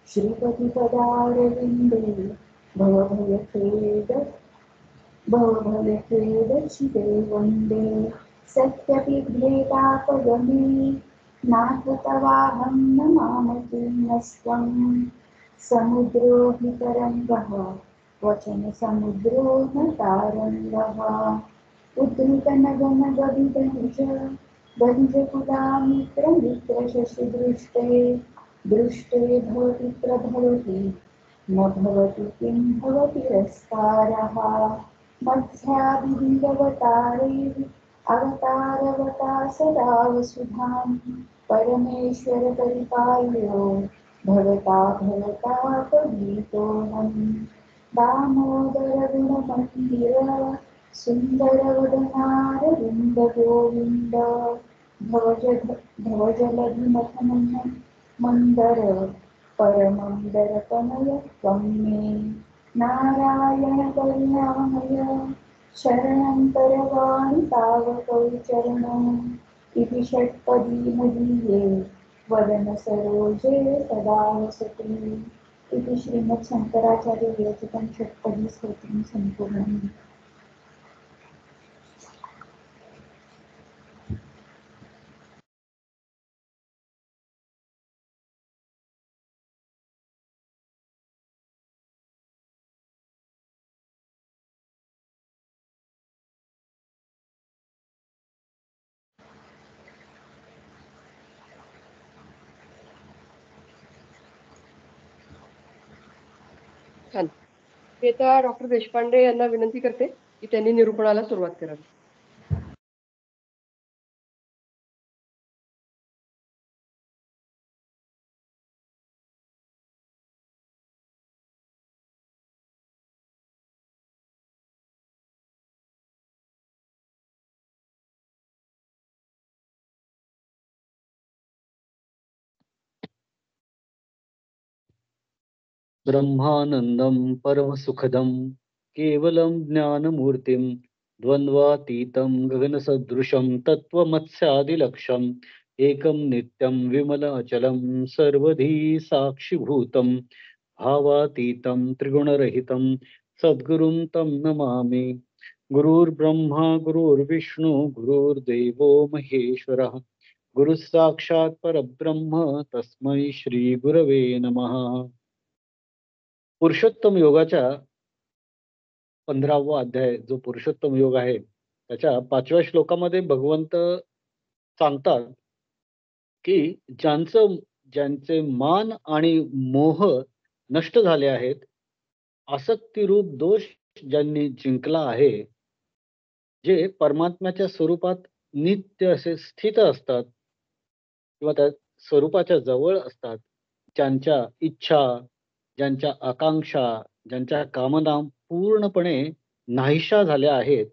श्रीपतिपदारविन्दे भवभयखेदचिदे वन्दे सत्यपिभेदापगमे नाथ तवाहं नमामि समुद्रो हि तरङ्गः वचनसमुद्रो न तारङ्गः उद्धृतनगनगदितनिजकुलामित्रमित्रशशिदृष्टे दृष्टे भवति प्रभवति न भवति किं भवति रस्कारः मध्यादिविरवतारे अवतारवता सदा वसुधां परमेश्वर परिपाल्यो भवतापगीतोऽहम् दामोदर गुणमन्दिर सुन्दरवदनारविन्द गोविन्द भवजलधिमथनं मन्दर परमन्दरतनय त्वं मे नारायण करुणामय शरणं करवाणि तावकौ चरणम् इति षट्पदी मदीये वदन सरोजे सदा वसति इति श्रीमद् शंकराचार्य विरचितं षट्पदी स्तोत्रं संपूर्णम्. छान. मी आता डॉक्टर देशपांडे यांना विनंती करते की त्यांनी निरूपणाला सुरुवात करावी. ब्रह्मानंदं परमसुखदं केवलं ज्ञानमूर्तिं द्वन्द्वातीतं गगनसदृशं तत्त्वमस्यादिलक्ष्यम् एकं नित्यं विमलाचलं सर्वधी साक्षिभूतं भावातीतं त्रिगुणरहितं सद्गुरुं तं नमामि. गुरुर्ब्रह्मा गुरुर्विष्णु गुरुर्देवो महेश्वरः गुरुः साक्षात् परब्रह्म तस्मै श्री गुरवे नमः. पुरुषोत्तम योगाच्या 15वा अध्याय जो पुरुषोत्तम योग आहे त्याच्या 5व्या श्लोकामध्ये भगवंत सांगतात की ज्यांचे मान आणि मोह नष्ट झाले आहेत, आसक्तीरूप दोष ज्यांनी जिंकला आहे, जे परमात्म्याच्या स्वरूपात नित्य असे स्थित असतात किंवा त्या स्वरूपाच्या जवळ असतात, ज्यांच्या इच्छा, ज्यांच्या आकांक्षा, ज्यांच्या कामना पूर्णपणे नाहीशा झाल्या आहेत,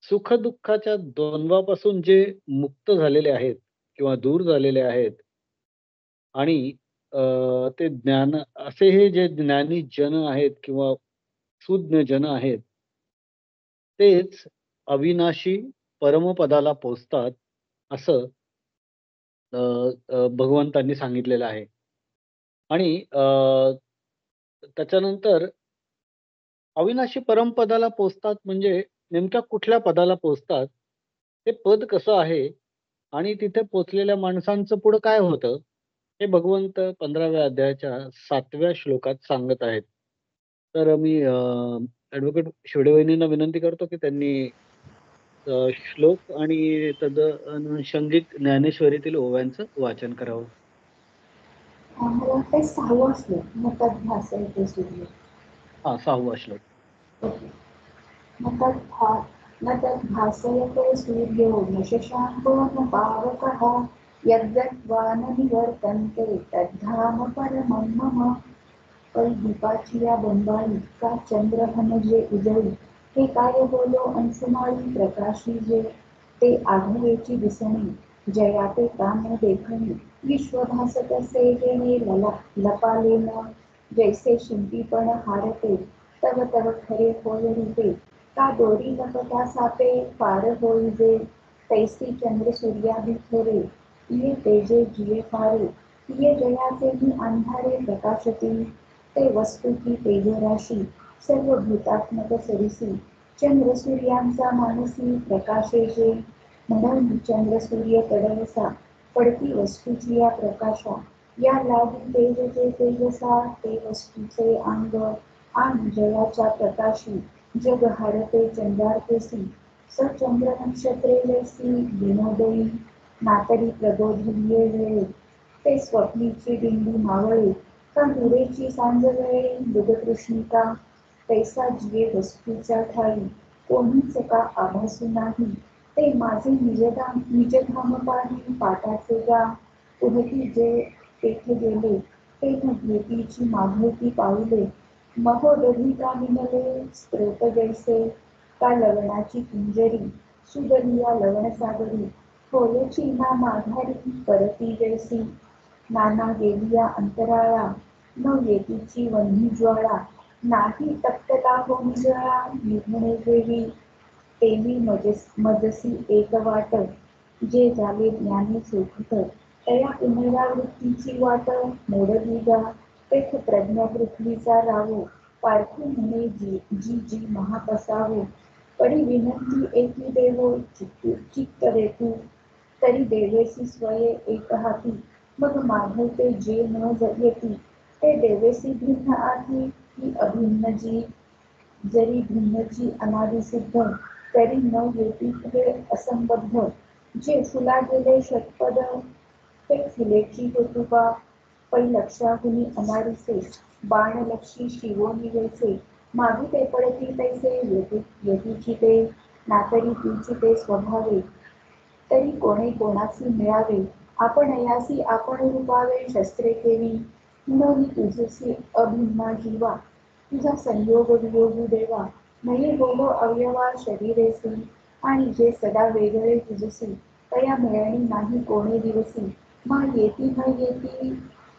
सुख दुःखाच्या द्वंद्वापासून जे मुक्त झालेले आहेत किंवा दूर झालेले आहेत आणि ते ज्ञान असे हे जे ज्ञानी जन आहेत किंवा सुज्ञ जन आहेत, तेच अविनाशी परमपदाला पोचतात असं भगवंतांनी सांगितलेलं आहे. आणि त्याच्यानंतर अविनाशी परमपदाला पोचतात म्हणजे नेमक्या कुठल्या पदाला पोचतात, ते पद कसं आहे आणि तिथे पोचलेल्या माणसांचं पुढं काय होतं हे भगवंत 15व्या अध्यायाच्या 7व्या श्लोकात सांगत आहेत. तर मी ॲडव्होकेट शिवडेवहिनींना विनंती करतो की त्यांनी श्लोक आणि तदनुषंगिक ज्ञानेश्वरीतील ओव्यांचं वाचन करावं. मला वाटतं 6वा श्लोक नतद्भासयते सूर्य. 6वा श्लोक. न तद्भासयते सूर्यो न शशाङ्को न पावकः यद्गत्वा न निवर्तन्ते तद्धाम परमं मम. दीपाची या बंबाळी का चंद्रहन जे उजळी, हे काय बोलो अंशुमाळी प्रकाशी जे, ते आढळेची दिसणे जया ते काम देखणे, विश्वभासत से जेणे लपालेन, जैसे शिंपीपण हारते तव तव खरे होय रूपे, का दोरी लपता सापे पार होई जे, तैसी चंद्र सूर्यादि थोरे ये तेजे जिये फारे, ये जयाचे मी अंधारे प्रकाशती ते वस्तू की तेजराशी सर्व भूतात्मक सरिसी चंद्र सूर्यांचा मानसी प्रकाशे जे म्हणून चंद्र सूर्य तडवसा पडती वस्तूची या प्रकाशा या लागी तेजचे तेजसा ते वस्तूचे अंग आणि जयाच्या प्रकाशी जग हारते चंद्रार्पेसी स चंद्र नक्षत्रे जैसी विनोदयी नातरी प्रबोधलीये वेळे ते स्वप्नीची दिंडी मावळे का दुरेची सांज वेळे दुधकृष्णिका पैसा जिये वस्तूच्या ठाई कोणीच का आभासू नाही ते माझे निजधाम पाही पाटाचे गा पुढती जे तेथे गेले ते न भेटीची मागवती पावले महोदधी का निमले स्त्रोत जैसे का लवणाची कुंजरी सुगलिया लवणसागरी होयची ना माघारी परती जैसी नाना गेलिया अंतराळा न येतीची वन्ही ज्वाळा नाही तप्तता हो निजळा निघणे देवी तेवी मजसी एक वाट जे झाले ज्ञानी सुखत तया पुनरावृत्तीची वाट मोडली गा तेथ प्रज्ञा पृथ्वीचा रावो पार्थू म्हणे जी जी जी महापसावो परी विनंती एकी देवो चित्त रेतू तरी देवेसी स्वये एक हाती मग माधवते जे न येती ते देवेसी भिन्न आधी ही अभिन्न जी जरी भिन्नची अनादिसिद्ध तरी न येती हे असंबद्ध जे फुला गेले षटपद ते फुलेची ऋतुबा पै लक्षाहुनी अनादिसे बाणलक्षी शिवोनी वैसे मागिते पडती तैसे यतीची ते नातरी तुची ते स्वभावे तरी कोणे कोणासी मिळावे आपण यासी आपण रूपावे शस्त्रे केली न ही तुझसी अभिन्ना जीवा तुझा संयोग वियोगू देवा नाही बोलो अवयवा शरीरेसी आणि जे सदा वेगळे तुझसी तया मिळणी नाही कोणे दिवसी मा येती न येती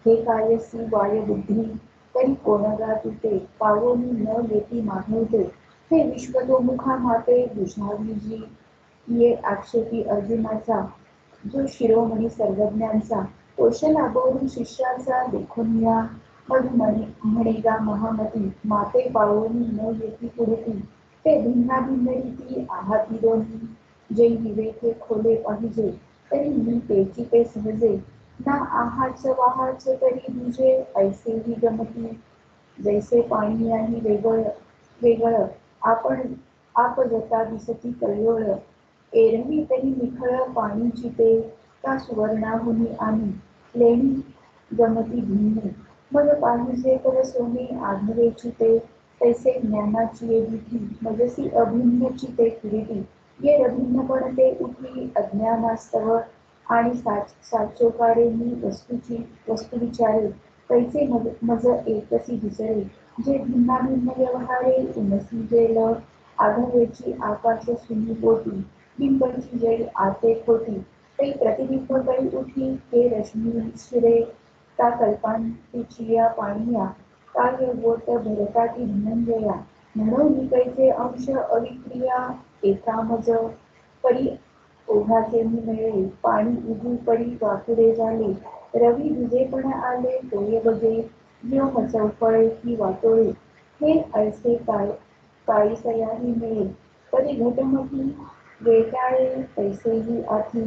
हे कायसी वाय बुद्धी तरी कोणगा तुते पावोनी न येती मागवते हे विश्वतोमुखा माते बुझावी जी ये आक्षेपी अर्जुनाचा जो शिरोमणी सर्वज्ञांचा कौशला बोलून शिष्याचा देखून या मग म्हणेगा महामती माते पावोनी न येती पुढती ते भिन्ना भिन्न रीती आहाती दोन्ही जे विवेके खोले पाहिजे तरी मी तेची ते सहजे ना आहाच वाहाच तरी दुजे ऐसेही गमती जैसे पाणी आणि वेगळ आपण आप जता दिसती कल्लोळ एरवी तरी निखळ पाणीची ते का सुवर्णाहुनी आणि लेणी गमती भिन्ने मग पाहिजे तर सोने आघवेची ते तैसे ज्ञानाची ये भीती मजसी अभिन्नची ते किरीटी ये रभिन्नपण ते उठी अज्ञानास्तव आणि साचोकारे मी वस्तू विचारे तैसे मज एकसी दिसरे जे भिन्ना भिन्न व्यवहारे उमसी जेल आघवेची आकाश शून्य पोटी बिंबची जळी आते खोटी ते प्रतिबिंब कळी उठी ते रश्मी शिरे का कल्पांतीची या पाणिया काय गोट भरताती धनंजया म्हणून कैचे अंश अविक्रिया एकामज परी ओघाचे मी मिळेल पाणी उगू परी वाकुडे झाले रवी दुजेपण आले तोये बगे व्योम चौफळे की वाटोळे हे ऐसे काळीसयाही मिळेल परी घटमटी वेटाळे पैसेही आधी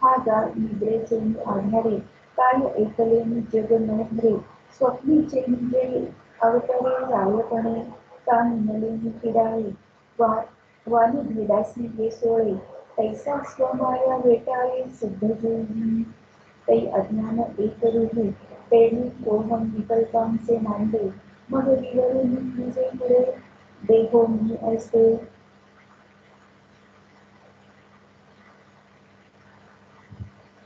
हा गा निद्रेचे मी आधारे काय ऐकले मी जग न भरे स्वप्नीचे म्हणजे अवतरे रायपणे का निमले मी किडाळे वाणी भेदासी हे सोळे तैसा स्वमाया वेटाळे सिद्ध जोगी तै अज्ञान एक रूढे तेणी कोहम विकल्पांचे मांडे मग विवरून तुझे पुढे देहो मी ऐसे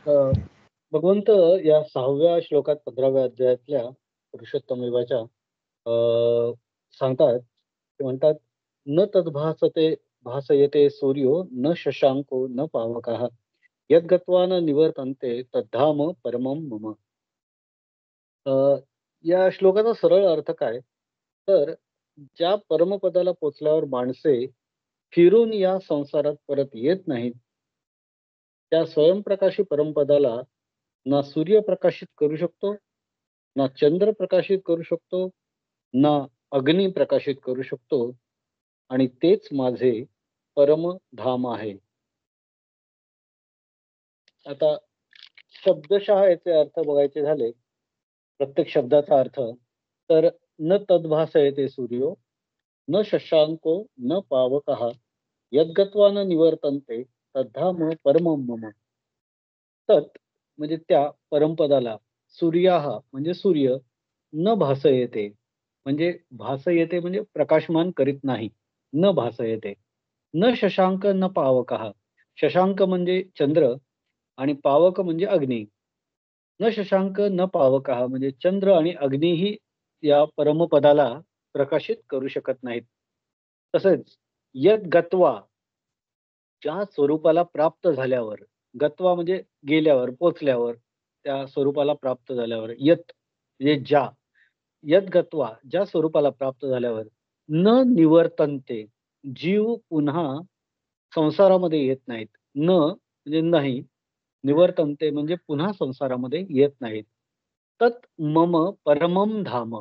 अ, भगवंत या 6व्या श्लोकात 15व्या अध्यायातल्या पुरुषोत्तम विवाच्या सांगतात ते म्हणतात न तद्भासते भासयते सूर्यो न शशांको न पावकः यद्गत्वा न निवर्तन्ते तद्धाम परमं मम. अ, या श्लोकाचा सरळ अर्थ काय तर ज्या परमपदाला पोचल्यावर माणसे फिरून या संसारात परत येत नाहीत त्या स्वयंप्रकाशी परमपदाला ना सूर्य प्रकाशित करू शकतो, ना चंद्र प्रकाशित करू शकतो, ना अग्नी प्रकाशित करू शकतो आणि तेच माझे परमधाम आहे. आता शब्दशः याचे अर्थ बघायचे झाले, प्रत्येक शब्दाचा अर्थ, तर न तद्भासयते सूर्यो, न शशांको न पावकः, यद्गत्वा न निवर्तन्ते तद्धाम परमं मम. तत् म्हणजे त्या परमपदाला, सूर्याः म्हणजे सूर्य, न भासयते म्हणजे भासयते म्हणजे प्रकाशमान करीत नाही, न भासयते. न शशांक न पावकः, शशांक म्हणजे चंद्र आणि पावक म्हणजे अग्नी. न शशांक न पावकः म्हणजे चंद्र आणि अग्नीही या परमपदाला प्रकाशित करू शकत नाहीत. तसेच यद गत्वा, ज्या स्वरूपाला प्राप्त झाल्यावर, गत्वा म्हणजे गेल्यावर, पोचल्यावर, त्या स्वरूपाला प्राप्त झाल्यावर, यत म्हणजे ज्या, यत गत्वा ज्या स्वरूपाला प्राप्त झाल्यावर, न निवर्तन्ते जीव पुन्हा संसारामध्ये येत नाहीत. न म्हणजे नाही, निवर्तन्ते म्हणजे पुन्हा संसारामध्ये येत नाहीत. तत् मम परमम धाम,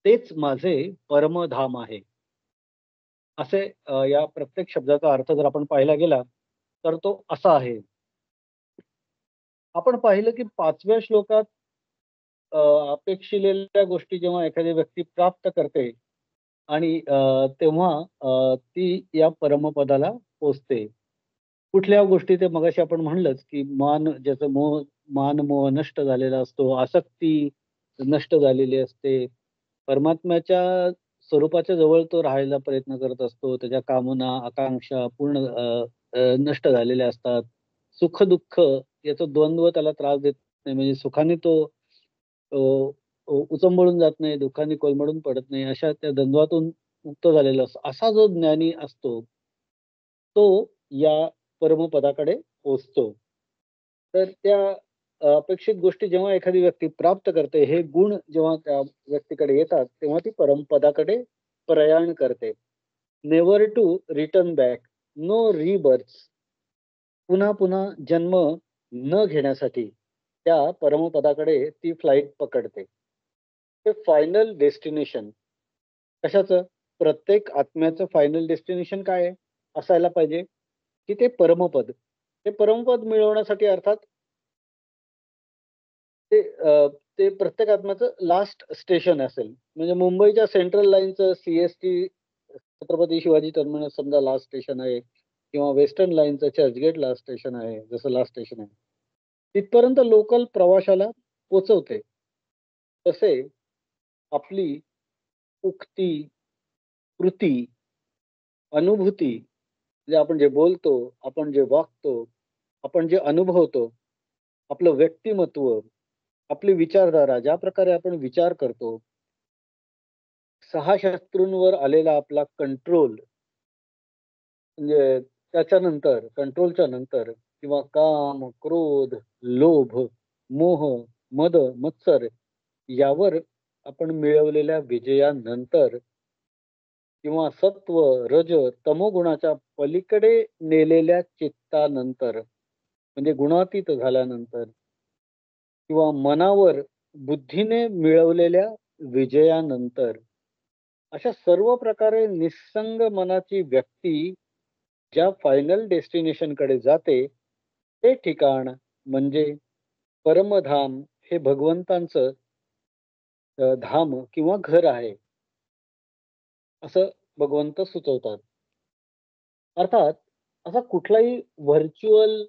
तेच माझे परमधाम आहे. असे या प्रत्येक शब्दाचा अर्थ जर आपण पाहायला गेला तर तो असा आहे. आपण पाहिलं की 5व्या श्लोकात अ, अपेक्षिलेल्या गोष्टी जेव्हा एखादी व्यक्ती प्राप्त करते आणि तेव्हा ती या परमपदाला पोहोचते. कुठल्या गोष्टी ते मगाशी आपण म्हणलंच, की ज्याचं मान मोह नष्ट झालेला असतो, आसक्ती नष्ट झालेली असते. परमात्म्याच्या स्वरूपाच्या जवळ तो राहायला प्रयत्न करत असतो. त्याच्या कामना, आकांक्षा पूर्ण नष्ट झालेल्या असतात. सुख-दुःख याचं द्वंद्व त्याला त्रास देत नाही. म्हणजे सुखाने तो अ, उचंबळून जात नाही, दुःखाने कोलमडून पडत नाही. अशा त्या द्वंद्वातून मुक्त झालेला असतो. असा जो ज्ञानी असतो, तो या परमपदाकडे पोहोचतो. तर त्या अपेक्षित गोष्टी जेव्हा एखादी व्यक्ती प्राप्त करते, हे गुण जेव्हा त्या व्यक्तीकडे येतात, तेव्हा ती परमपदाकडे प्रयाण करते. Never to return back, no rebirth. पुन्हा पुन्हा जन्म न घेण्यासाठी त्या परमपदाकडे ती फ्लाइट पकडते. ते फायनल डेस्टिनेशन कशाचं? प्रत्येक आत्म्याचं फायनल डेस्टिनेशन काय आहे? असायला पाहिजे, की ते परमपद. ते परमपद मिळवण्यासाठी अर्थात ते ते प्रत्येक आत्म्याचं लास्ट स्टेशन असेल. म्हणजे मुंबईच्या सेंट्रल लाईनचं सी-एस-टी छत्रपती शिवाजी टर्मिनस समजा लास्ट स्टेशन आहे किंवा वेस्टर्न लाईनचं चर्चगेट लास्ट स्टेशन आहे, जसं लास्ट स्टेशन आहे. तिथपर्यंत लोकल प्रवाशाला पोहोचवते. तसे आपली उक्ती, कृती, अनुभूती म्हणजे आपण जे बोलतो, आपण जे वागतो, आपण जे अनुभवतो, आपलं व्यक्तिमत्व, आपली विचारधारा, ज्या प्रकारे आपण विचार करतो, 6 शत्रूंवर आलेला आपला कंट्रोल म्हणजे त्याच्यानंतर कंट्रोलच्या नंतर किंवा काम, क्रोध, लोभ, मोह, मद, मत्सर यावर आपण मिळवलेल्या विजयानंतर किंवा सत्व, रज, तमोगुणाच्या पलीकडे नेलेल्या चित्तानंतर म्हणजे गुणातीत झाल्यानंतर किंवा मनावर बुद्धीने मिळवलेल्या विजयानंतर अशा सर्व प्रकारे निस्संग मनाची व्यक्ती ज्या फायनल डेस्टिनेशन कडे जाते ते ठिकाण म्हणजे परमधाम हे भगवंतांचं धाम किंवा घर आहे असं भगवंत सुचवतात. अर्थात असा कुठलाही व्हर्च्युअल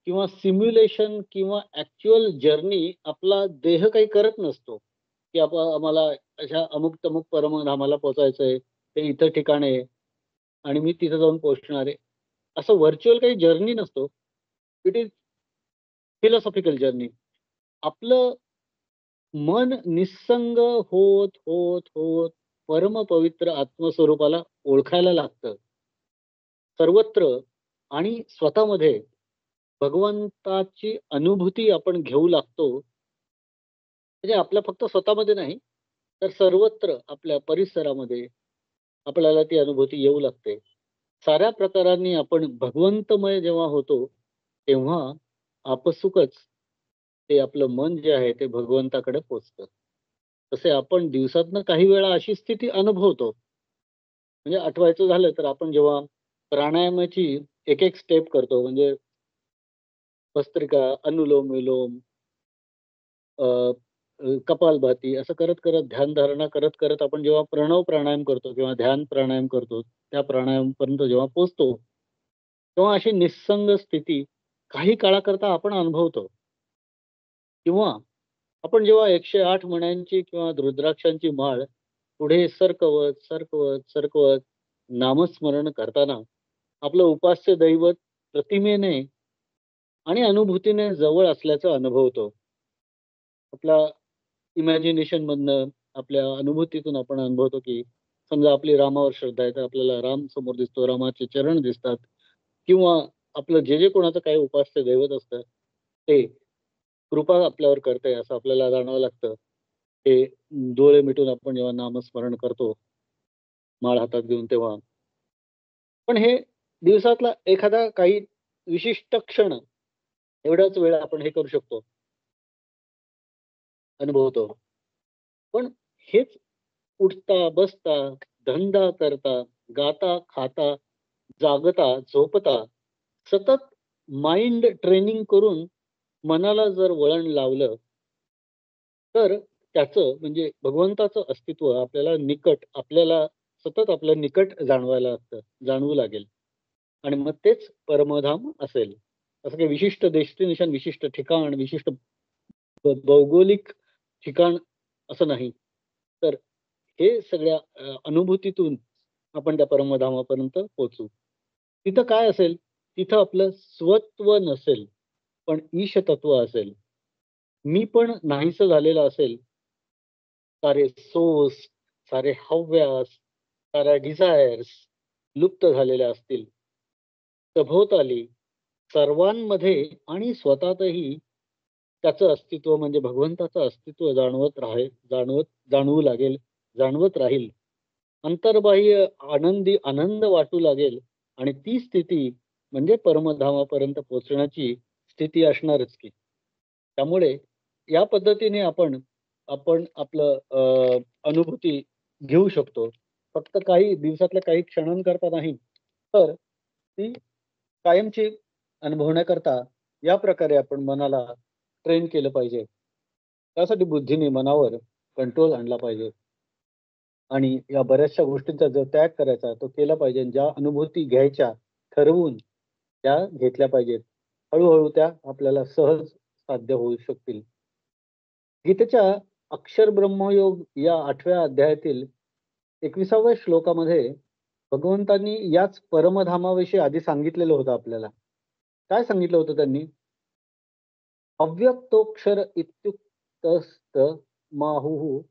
किंवा सिम्युलेशन किंवा ॲक्चुअल जर्नी आपला देह काही करत नसतो, की आम्हाला अशा अमुक-तमुक परमधामाला पोहोचायचंय, ते इथं ठिकाण आहे आणि मी तिथं जाऊन पोहोचणार आहे. असं व्हर्च्युअल काही जर्नी नसतो. It is philosophical journey. आपलं मन निस्संग होत, होत, होत परमपवित्र आत्मस्वरूपाला ओळखायला लागतं. सर्वत्र आणि स्वतःमध्ये भगवंताची अनुभूती आपण घेऊ लागतो. म्हणजे आपल्या फक्त स्वतःमध्ये नाही, तर सर्वत्र आपल्या परिसरामध्ये आपल्याला ती अनुभूती येऊ लागते. साऱ्या प्रकारांनी आपण भगवंतमय जेव्हा होतो, तेव्हा आपसुकच ते आपलं मन जे आहे ते भगवंताकडे पोचतं. तसे आपण दिवसातनं काही वेळा अशी स्थिती अनुभवतो. म्हणजे आठवायचं झालं तर आपण जेव्हा प्राणायामाची एक स्टेप करतो म्हणजे भस्त्रिका, अनुलोम-विलोम, अ, कपालभाती असं करत ध्यानधारणा करत आपण जेव्हा प्रणव प्राणायाम करतो किंवा ध्यान प्राणायाम करतो, त्या प्राणायामपर्यंत जेव्हा पोहोचतो, तेव्हा अशी निस्संग स्थिती काही काळाकरता आपण अनुभवतो. किंवा आपण जेव्हा 108 मण्यांची किंवा रुद्राक्षांची माळ पुढे सरकवत नामस्मरण करताना आपलं उपास्य दैवत प्रतिमेने आणि अनुभूतीने जवळ असल्याचं अनुभवतो. आपल्या इमॅजिनेशन मधनं, आपल्या अनुभूतीतून आपण अनुभवतो, की समजा आपली रामावर श्रद्धा आहे, तर आपल्याला राम समोर दिसतो, रामाचे चरण दिसतात किंवा आपलं जे कोणाचं काही उपास्य दैवत असतं, ते कृपा आपल्यावर करतंय असं आपल्याला जाणवावं लागतं. ते डोळे मिटून आपण जेव्हा नामस्मरण करतो, माळ हातात घेऊन तेव्हा. पण हे दिवसातला एखादा काही विशिष्ट क्षण, एवढाच वेळ आपण हे करू शकतो, अनुभवतो. पण हेच उठता, बसता, धंदा करता, गाता, खाता, जागता, झोपता, सतत माइंड ट्रेनिंग करून मनाला जर वळण लावलं, तर त्याचं म्हणजे भगवंताचं अस्तित्व आपल्याला सतत आपल्या निकट जाणवायला लागतं, जाणवू लागेल. आणि मग तेच परमधाम असेल. असं काही विशिष्ट डेस्टिनेशन, विशिष्ट ठिकाण, विशिष्ट भौगोलिक ठिकाण असं नाही. तर हे सगळ्या अनुभूतीतून आपण त्या परमधामापर्यंत पोहोचू. तिथं काय असेल? तिथं आपलं स्वत्व नसेल, पण ईशतत्व असेल. मी पण नाहीसं झालेलं असेल. सारे सोर्स, सारे हव्यास, साऱ्या डिझायर्स लुप्त झालेल्या असतील. सभोवताली सर्वांमध्ये आणि स्वतःतही त्याचं अस्तित्व म्हणजे भगवंताचं अस्तित्व जाणवू लागेल, जाणवत राहील. अंतर्बाह्य आनंद वाटू लागेल आणि ती स्थिती म्हणजे परमधामापर्यंत पोहोचण्याची स्थिती असणारच की. त्यामुळे या पद्धतीने आपण आपण आपलं अनुभूती घेऊ शकतो. फक्त काही दिवसातल्या काही क्षणांकरता नाही, तर ती कायमची अनुभवण्याकरता या प्रकारे आपण मनाला ट्रेन केलं पाहिजे. त्यासाठी बुद्धीने मनावर कंट्रोल आणला पाहिजे. आणि या बऱ्याचशा गोष्टींचा जो त्याग करायचा तो केला पाहिजे. ज्या अनुभूती घ्यायच्या ठरवून त्या घेतल्या पाहिजेत. हळू त्या आपल्याला सहज साध्य होऊ शकतील. गीतेच्या अक्षर ब्रह्मयोग या 8व्या अध्यायातील 21व्या श्लोकामध्ये भगवंतांनी याच परमधामाविषयी आधी सांगितलेलं होतं आपल्याला. काय सांगितलं होतं त्यांनी? अव्यक्तोक्षर इत्युक्तस्त माहुः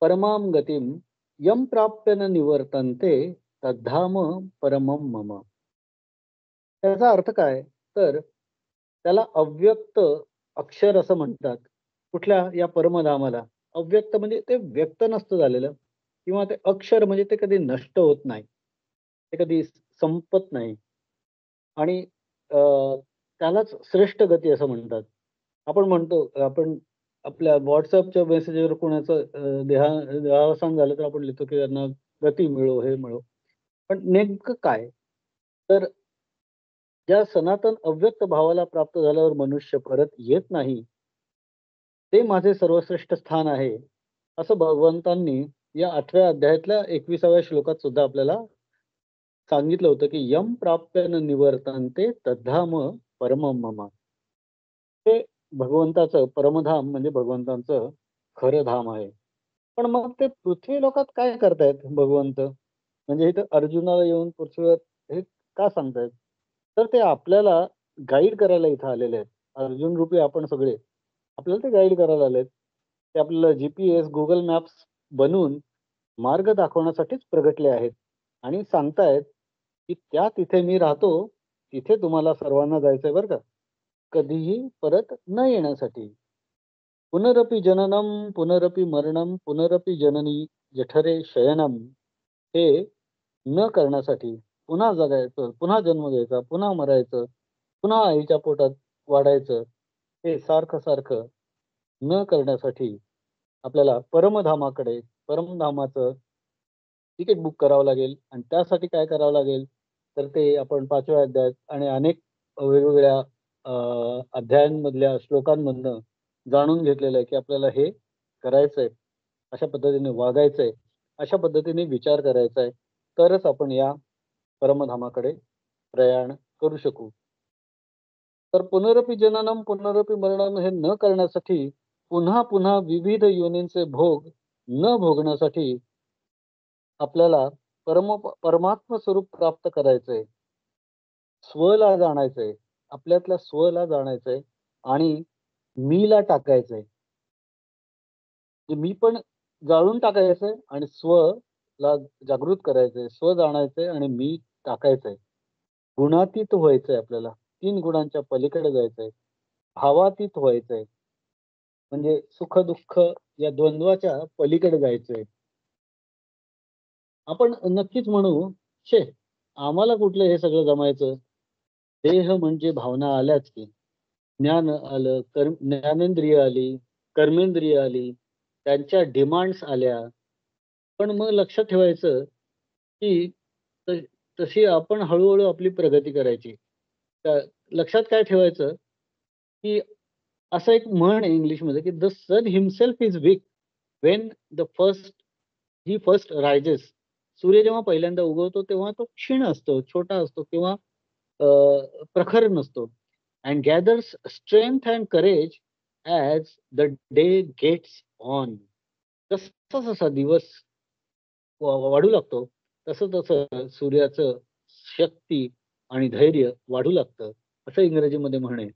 परमां गतिम यम प्राप्य न निवर्तन्ते तद्धाम परमं मम. त्याचा अर्थ काय? तर त्याला अव्यक्त अक्षर असं म्हणतात. कुठल्या या परमधामाला? अव्यक्त म्हणजे ते व्यक्त नसतं झालेलं किंवा ते अक्षर म्हणजे ते कधी नष्ट होत नाही. ते कधी संपत नाही आणि त्यालाच श्रेष्ठ गती असं म्हणतात. आपण म्हणतो आपण आपल्या WhatsAppच्या मेसेजवर कोणाचं देहावसान झालं तर आपण लिहितो की त्यांना गती मिळो, हे मिळो. पण नेमकं काय? तर ज्या सनातन अव्यक्त भावाला प्राप्त झाल्यावर मनुष्य परत येत नाही, ते माझे सर्वश्रेष्ठ स्थान आहे, असं भगवंतांनी या 8व्या अध्यायातल्या 21व्या श्लोकात सुद्धा आपल्याला सांगितलं होतं की यम प्राप्य न निवर्तन्ते तद्धाम परमं मम. ते भगवंताचं परमधाम म्हणजे भगवंतांचं खरं धाम आहे. पण मग ते पृथ्वी लोकात काय करतायत भगवंत? म्हणजे इथं अर्जुनाला येऊन पृथ्वीवर हे का सांगतायत? तर ते आपल्याला गाईड करायला इथं आलेले आहेत. अर्जुन रूपी आपण सगळे. आपल्याला ते गाईड करायला आलेत. ते आपल्याला GPS, Google मॅप्स बनवून मार्ग दाखवण्यासाठीच प्रगटले आहेत आणि सांगतायत, की त्या तिथे मी राहतो, तिथे तुम्हाला सर्वांना जायचंय बरं का. कधीही परत न येण्यासाठी. पुनरपि जननम, पुनरपि मरणम, पुनरपि जननी जठरे शयनम. हे न करण्यासाठी पुन्हा जगायचं, पुन्हा जन्म घ्यायचा, पुन्हा मरायचं, पुन्हा आईच्या पोटात वाढायचं हे सारखं सारखं न करण्यासाठी आपल्याला परमधामाचं तिकीट बुक करावं लागेल. आणि त्यासाठी काय करावं लागेल, तर ते आपण 5व्या अध्यायात आणि अनेक वेगवेगळ्या अध्यायांमधल्या श्लोकांमधनं जाणून घेतलेलं आहे, की आपल्याला हे करायचंय, अशा पद्धतीने वागायचंय, अशा पद्धतीने विचार करायचा आहे. तरच आपण या परमधामाकडे प्रयाण करू शकू. तर पुनरपि जननम पुनरपि मरणम हे न करण्यासाठी, पुन्हा पुन्हा विविध योनींचे भोग न भोगण्यासाठी आपल्याला परमात्म स्वरूप प्राप्त करायचंय. स्वला जाणायचंय. आपल्यातल्या स्वला जाणायचंय आणि मीला टाकायचंय. म्हणजे मी पण जाळून टाकायचंय आणि स्वला जागृत करायचंय. स्व जाणायचंय आणि मी टाकायचंय. गुणातीत व्हायचंय आपल्याला. 3 गुणांच्या पलीकडे जायचंय. भावातीत व्हायचंय. म्हणजे सुख-दुःख या द्वंद्वाच्या पलीकडे जायचंय. आपण नक्कीच म्हणू, "छे, आम्हाला कुठलं हे सगळं जमायचं. देह म्हणजे भावना आल्याच की. ज्ञान आलं, ज्ञानेंद्रिय आली, कर्मेंद्रिय आली, त्यांच्या डिमांड्स आल्या. पण मग लक्षात ठेवायचं, की त तशी आपण हळू आपली प्रगती करायची. लक्षात काय ठेवायचं, की असं एक म्हण आहे इंग्लिशमध्ये, की "the sun himself is weak when he first rises." सूर्य जेव्हा पहिल्यांदा उगवतो तेव्हा तो क्षीण असतो, छोटा असतो किंवा अ, प्रखर नसतो. And gathers strength and courage as the day gets on. जसा दिवस वाढू लागतो, तसं सूर्याचं शक्ती आणि धैर्य वाढू लागतं, असं इंग्रजीमध्ये म्हण आहे.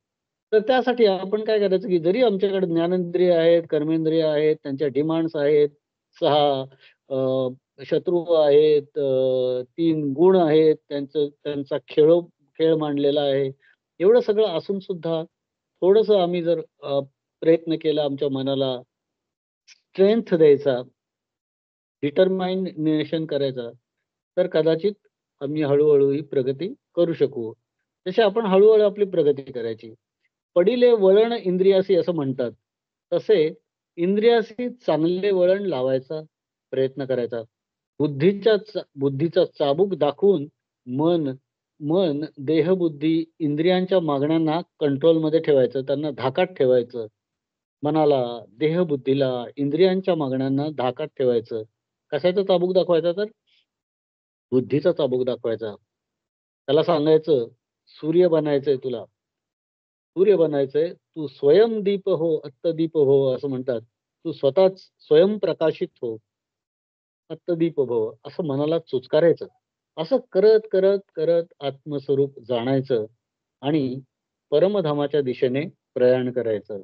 तर त्यासाठी आपण काय करायचं, की जरी आमच्याकडे ज्ञानेंद्रिय आहेत, कर्मेंद्रिय आहेत, त्यांच्या डिमांड्स आहेत, 6 शत्रू आहेत, 3 गुण आहेत, त्यांचा खेळ मांडलेला आहे. एवढं सगळं असून सुद्धा थोडंसं आम्ही जर प्रयत्न केला आमच्या मनाला स्ट्रेंथ द्यायचा, डिटरमाइनेशन करायचा, तर कदाचित आम्ही हळू ही प्रगती करू शकू. तशी आपण हळू आपली प्रगती करायची. पडिले वळण इंद्रियासी असं म्हणतात. तसे इंद्रियासी चांगले वळण लावायचा प्रयत्न करायचा. बुद्धीचा चाबूक दाखवून मन मन, देहबुद्धी, इंद्रियांच्या मागण्यांना कंट्रोलमध्ये ठेवायचं, त्यांना धाकात ठेवायचं. मनाला, देहबुद्धीला, इंद्रियांच्या मागण्यांना धाकात ठेवायचं. कशाचा चाबूक दाखवायचा तर? बुद्धीचा चाबूक दाखवायचा. त्याला सांगायचं, "सूर्य बनायचंय तुला. सूर्य बनायचंय. तू स्वयंदीप हो, अत्तदीप हो," असं म्हणतात. "तू स्वतःच स्वयंप्रकाशित हो, अत्तदीप भव." असं मनाला चुचकारायचं. असं करत आत्मस्वरूप जाणायचं आणि परमधामाच्या दिशेने प्रयाण करायचं.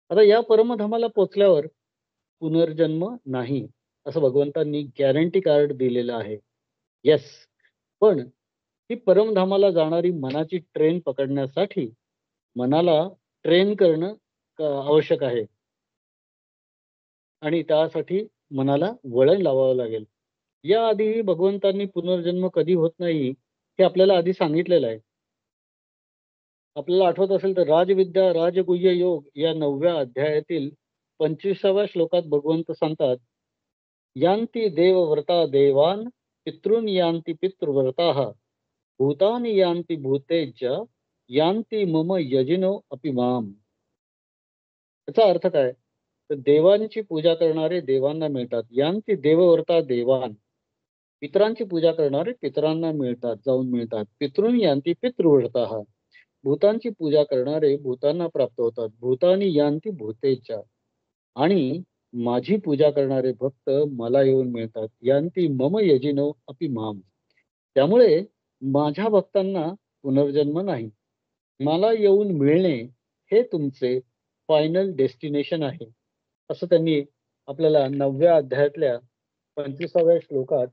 आता या परमधामाला पोहोचल्यावर पुनर्जन्म नाही, असं भगवंतांनी गॅरंटी कार्ड दिलेलं आहे. येस. पण ही परमधामाला जाणारी मनाची ट्रेन पकडण्यासाठी मनाला ट्रेन करणं आवश्यक आहे आणि त्यासाठी मनाला वळण लावावं लागेल. याआधीही भगवंतांनी पुनर्जन्म कधी होत नाही, हे आपल्याला आधी सांगितलेलं आहे. आपल्याला आठवत असेल तर राजविद्या राजगुह्य योग या 9व्या अध्यायातील 25व्या श्लोकात भगवंत सांगतात, "यांती देवव्रता देवान, पितॄन् यांती पितृव्रताः, भूतानि यांती भूतेज्य, यांती मम यजिनो अपि माम." याचा अर्थ काय? तर देवांची पूजा करणारे देवांना मिळतात. यांती देवव्रता देवान. पितरांची पूजा करणारे पितरांना जाऊन मिळतात. पितॄन् यांती पितृव्रताः. भूतांची पूजा करणारे भूतांना प्राप्त होतात. भूतानी यांती भूतेच्या. आणि माझी पूजा करणारे भक्त मला येऊन मिळतात. यांती मम यजिनो अपि माम. त्यामुळे माझ्या भक्तांना पुनर्जन्म नाही. मला येऊन मिळणे हे तुमचे फायनल डेस्टिनेशन आहे. असं त्यांनी आपल्याला 9व्या अध्यायातल्या 25व्या श्लोकात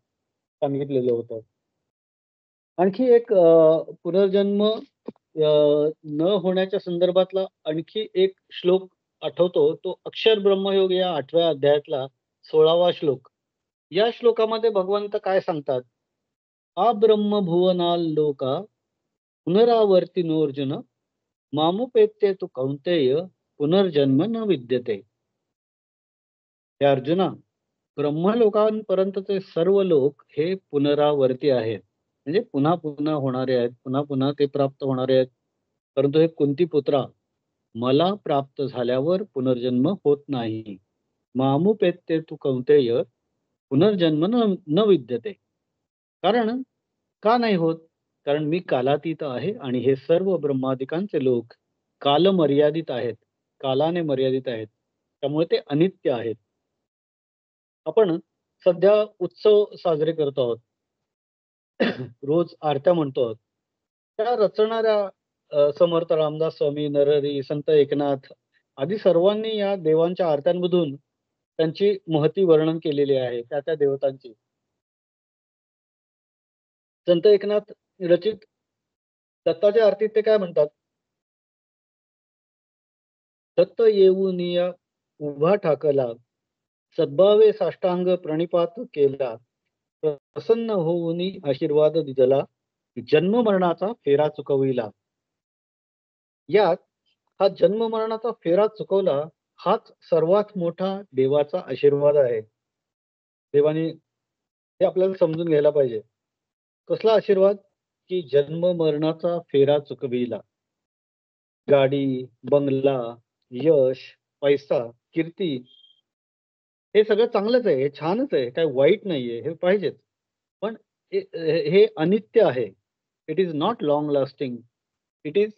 सांगितलेलं होतं. आणखी एक पुनर्जन्म न होण्याच्या संदर्भातला आणखी एक श्लोक आठवतो. तो अक्षर ब्रह्मयोग या 8व्या अध्यायातला 16वा श्लोक. या श्लोकामध्ये भगवंत काय सांगतात? "आ ब्रह्मभुवनाल्लोका पुनरावर्तिनोऽर्जुन मामुपेत्ये तु कौंतेय पुनर्जन्म न विद्यते. हे अर्जुना, ब्रह्मलोकांपर्यंतचे सर्व लोक हे पुनरावर्ती आहेत. म्हणजे पुन्हा पुन्हा होणारे आहेत, पुन्हा पुन्हा ते प्राप्त होणारे आहेत. परंतु हे कुंती पुत्रा, मला प्राप्त झाल्यावर पुनर्जन्म होत नाही. मामुपेत्ये तु कौंतेय पुनर्जन्म न विद्यते. कारण का नाही होत? कारण मी कालातीत आहे आणि हे सर्व ब्रह्मादिकांचे लोक कालमर्यादित आहेत, कालाने मर्यादित आहेत. त्यामुळे ते अनित्य आहेत. आपण सध्या उत्सव साजरे करत आहोत. रोज आरत्या म्हणतो आहोत. त्या रचणाऱ्या समर्थ रामदास स्वामी, नरहरी, संत एकनाथ आदी सर्वांनी या देवांच्या आरत्यांमधून त्यांची महती वर्णन केलेली आहे, त्या त्या देवतांची. संत एकनाथ रचित दत्ताच्या आरतीत ते काय म्हणतात? दत्त येऊनिया उभा ठाकला, सद्भावे साष्टांग प्रणिपात केला, प्रसन्न होऊनी आशीर्वाद दिला, जन्म मरणाचा फेरा चुकविला. यात हा जन्म मरणाचा फेरा चुकवला, हाच सर्वात मोठा देवाचा आशीर्वाद आहे. देवाने हे आपल्याला समजून घ्यायला पाहिजे. कसला आशीर्वाद? की जन्म मरणाचा फेरा चुकविला. गाडी, बंगला, यश, पैसा, कीर्ती हे सगळं चांगलंच आहे, हे छानच आहे, काही वाईट नाहीये, हे पाहिजेच. पण हे अनित्य आहे. It is not long lasting. It is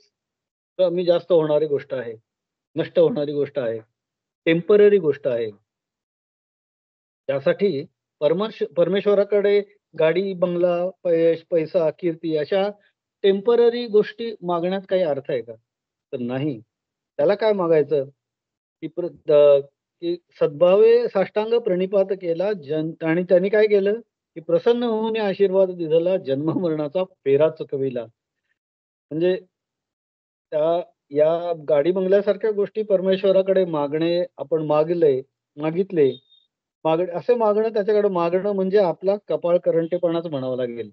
कमी जास्त होणारी गोष्ट आहे, नष्ट होणारी गोष्ट आहे, टेम्पररी गोष्ट आहे. त्यासाठी परमेश्वराकडे गाडी, बंगला, यश, पैसा, कीर्ती अशा टेम्पररी गोष्टी मागण्यात काही अर्थ आहे का? तर नाही. त्याला काय मागायचं? की सद्भावे साष्टांग प्रणिपात केला, आणि त्यांनी काय केलं? की प्रसन्न होऊन आशीर्वाद दिला, जन्म मरणाचा फेरा चुकविला. म्हणजे त्या या गाडी बंगल्यासारख्या गोष्टी परमेश्वराकडे मागणे, आपण मागितले, असे मागणं, त्याच्याकडे मागणं म्हणजे आपला कपाळकरंटेपणाच म्हणावं लागेल.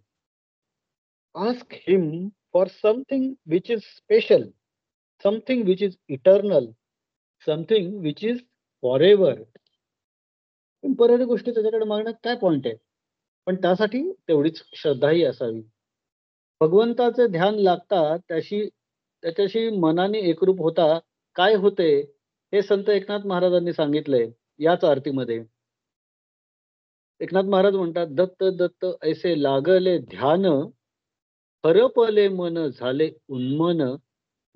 Ask him for something which is special, something which is eternal, something which is forever. Temporary गोष्टी त्याच्याकडे मागण्यात काय पॉइंट आहे? पण त्यासाठी तेवढीच श्रद्धाही असावी. भगवंताचे ध्यान लागता त्याच्याशी मनाने एकरूप होता काय होते, हे संत एकनाथ महाराजांनी सांगितलंय याच आरतीमध्ये. एकनाथ महाराज म्हणतात, दत्त दत्त ऐसे लागले ध्यान, हरपले मन झाले उन्मन,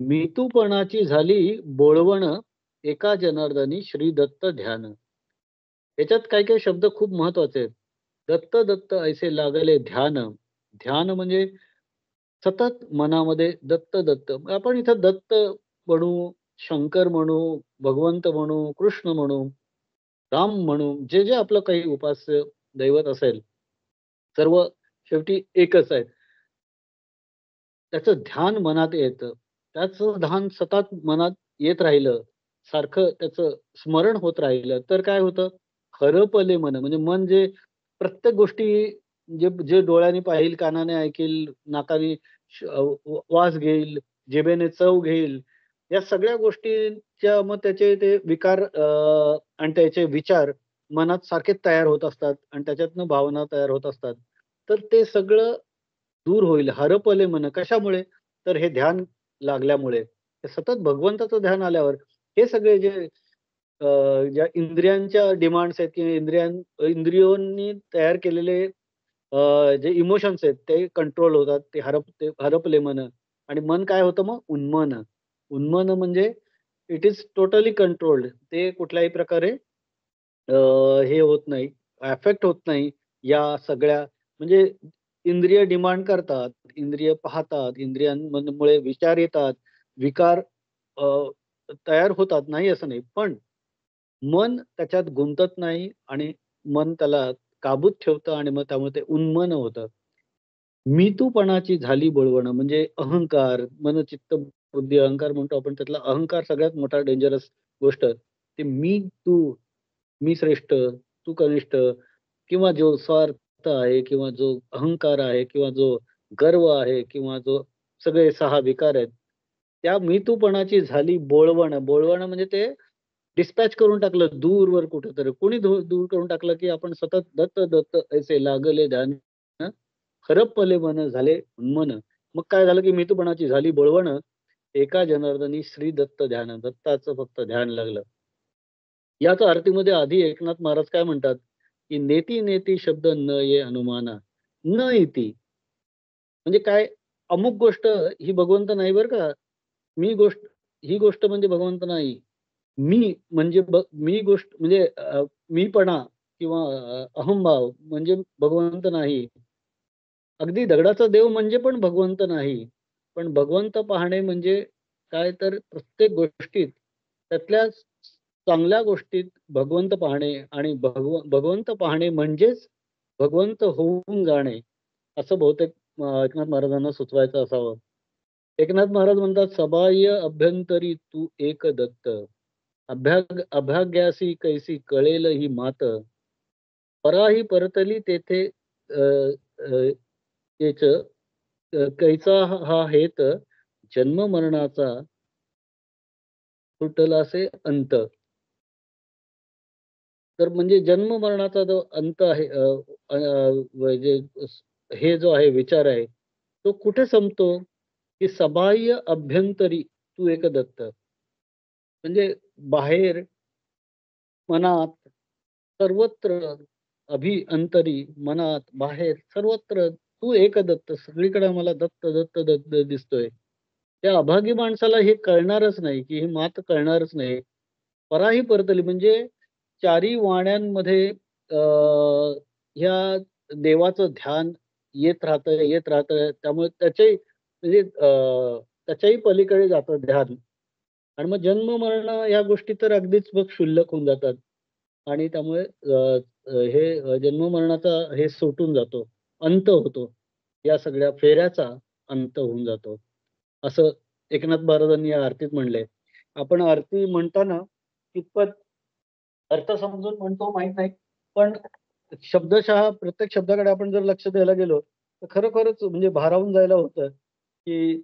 मीतूपणाची झाली बोळवण, एका जनार्दनी श्री दत्त ध्यान. याच्यात काही काही शब्द खूप महत्वाचे आहेत. दत्त दत्त ऐसे लागले ध्यान. ध्यान म्हणजे सतत मनामध्ये दत्त दत्त. आपण इथं दत्त म्हणू, शंकर म्हणू, भगवंत म्हणू, कृष्ण म्हणू, राम म्हणू, जे जे आपलं काही उपास्य दैवत असेल, सर्व शेवटी एकच आहे. त्याचं ध्यान मनात येतं. त्याचं ध्यान सतत मनात येत राहिलं, सारखं त्याचं स्मरण होत राहिलं, तर काय होतं? हरपले मन, म्हणजे मन जे प्रत्येक गोष्टी जे जे डोळ्याने पाहील, कानाने ऐकेल, नाकाने वास घेईल, जिभेने चव घेईल, या सगळ्या गोष्टींच्या मग त्याचे ते विकार आणि त्याचे विचार मनात सारखे तयार होत असतात आणि त्याच्यातनं भावना तयार होत असतात. तर ते सगळं दूर होईल. हरपले मन कशामुळे? तर हे ध्यान लागल्यामुळे. हे सतत भगवंताचं ध्यान आल्यावर हे सगळे जे ज्या इंद्रियांच्या डिमांड्स आहेत किंवा इंद्रियोंनी तयार केलेले जे इमोशन्स आहेत ते कंट्रोल होतात. ते हरपले मन, आणि मन काय होतं मग? उन्मन. उन्मन म्हणजे इट इज टोटली कंट्रोल्ड. ते कुठल्याही प्रकारे हे होत नाही, अफेक्ट होत नाही या सगळ्या, म्हणजे इंद्रिय डिमांड करतात, इंद्रिय पाहतात, इंद्रियांमुळे विचार येतात, विकार अ, तयार होतात, नाही असं नाही. पण मन त्याच्यात गुंतत नाही आणि मन त्याला काबूत ठेवतं आणि मग त्यामुळे ते उन्मन होतं. मीतूपणाची झाली बळवणं म्हणजे अहंकार, मन, चित्त, बुद्धी, अहंकार म्हणतो आपण. त्यातला अहंकार सगळ्यात मोठा डेंजरस गोष्ट. ते मी श्रेष्ठ, तू कनिष्ठ, किंवा जो स्वार्थ आहे, किंवा जो अहंकार आहे, किंवा जो गर्व आहे, किंवा जो सगळे 6 विकार आहेत. त्या मीतूपणाची झाली बोळवण. बोळवण म्हणजे ते डिस्पॅच करून टाकलं दूरवर कुठेतरी. कोणी दूर करून टाकलं, की आपण सतत दत्त दत्त ऐसे लागले ध्यान, खरपले मन झाले उन्मन. मग काय झालं, की मीतूपणाची झाली बोळवण. एका जनार्दनी श्री दत्त ध्यान. दत्ताचं फक्त ध्यान लागलं. याच आरतीमध्ये आधी एकनाथ महाराज काय म्हणतात, की नेती नेती शब्द न ये अनुमाना. न इति म्हणजे काय, अमुक गोष्ट ही भगवंत नाही बरं का. मी गोष्ट ही गोष्ट म्हणजे भगवंत नाही. मी म्हणजे मी गोष्ट म्हणजे मीपणा किंवा अहंभाव म्हणजे भगवंत नाही. अगदी दगडाचा देव म्हणजे पण भगवंत नाही. पण भगवंत पाहणे म्हणजे काय, तर प्रत्येक गोष्टीत त्यातल्या चांगल्या गोष्टीत भगवंत पाहणे आणि भगवंत पाहणे म्हणजेच भगवंत होऊन जाणे, असं बहुतेक एकनाथ महाराजांना सुचवायचं असावं. एकनाथ महाराज म्हणतात, "सबाह्य अभ्यंतरी तू एक दत्त, अभाग्यासी कैसी कळेल ही मात, पराही परतली तेथे तेच कैचा हा हेत, जन्म मरणाचा सुटलासे अंत." तर म्हणजे जन्म मरणाचा जो अंत आहे, म्हणजे हे जो आहे विचार आहे, तो कुठे संपतो? की सबाह्य अभ्यंतरी तू एक दत्त. म्हणजे बाहेर, मनात, सर्वत्र, अंतरी, मनात, बाहेर, सर्वत्र तू एक दत्त. सगळीकडे मला दत्त, दत्त, दत्त दिसतोय. त्या अभागी माणसाला हे कळणारच नाही, की ही मात कळणारच नाही. पराही परतली म्हणजे चारी वाण्यांमध्ये ह्या देवाचं ध्यान येत राहतं, येत राहतं. त्यामुळे त्याच्याही म्हणजे त्याच्याही पलीकडे जातं ध्यान. आणि मग जन्म-मरण ह्या गोष्टी तर अगदीच मग क्षुल्लक होऊन जातात. आणि त्यामुळे हे जन्म-मरणाचा हे सुटून जातो. अंत होतो. या सगळ्या फेऱ्याचा अंत होऊन जातो. असं एकनाथ महाराजांनी या आरतीत म्हणलंय. आपण आरती म्हणताना कितपत अर्थ समजून म्हणतो माहीत नाही. पण शब्दशः प्रत्येक शब्दाकडे आपण जर लक्ष द्यायला गेलो, तर खरोखरच म्हणजे भारावून जायला होतं, की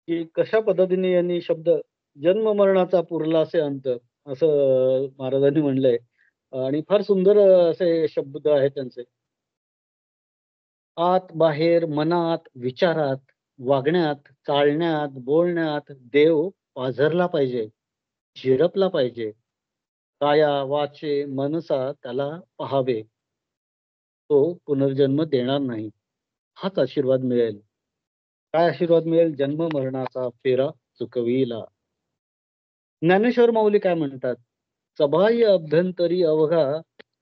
की कशा पद्धतीने यांनी शब्द जन्म-मरणाचा पुरलासे अंत, असं महाराजांनी म्हणलंय. आणि फार सुंदर असे शब्द आहेत त्यांचे. आत, बाहेर, मनात, विचारात, वागण्यात, चालण्यात, बोलण्यात देव पाझरला पाहिजे, झिरपला पाहिजे. काया, वाचे, मनसा त्याला पाहावे. तो पुनर्जन्म देणार नाही. हाच आशीर्वाद मिळेल. काय आशीर्वाद मिळेल? जन्म मरणाचा फेरा चुकविला. ज्ञानेश्वर माऊली काय म्हणतात? सबाह्य अभ्यंतरी अवघा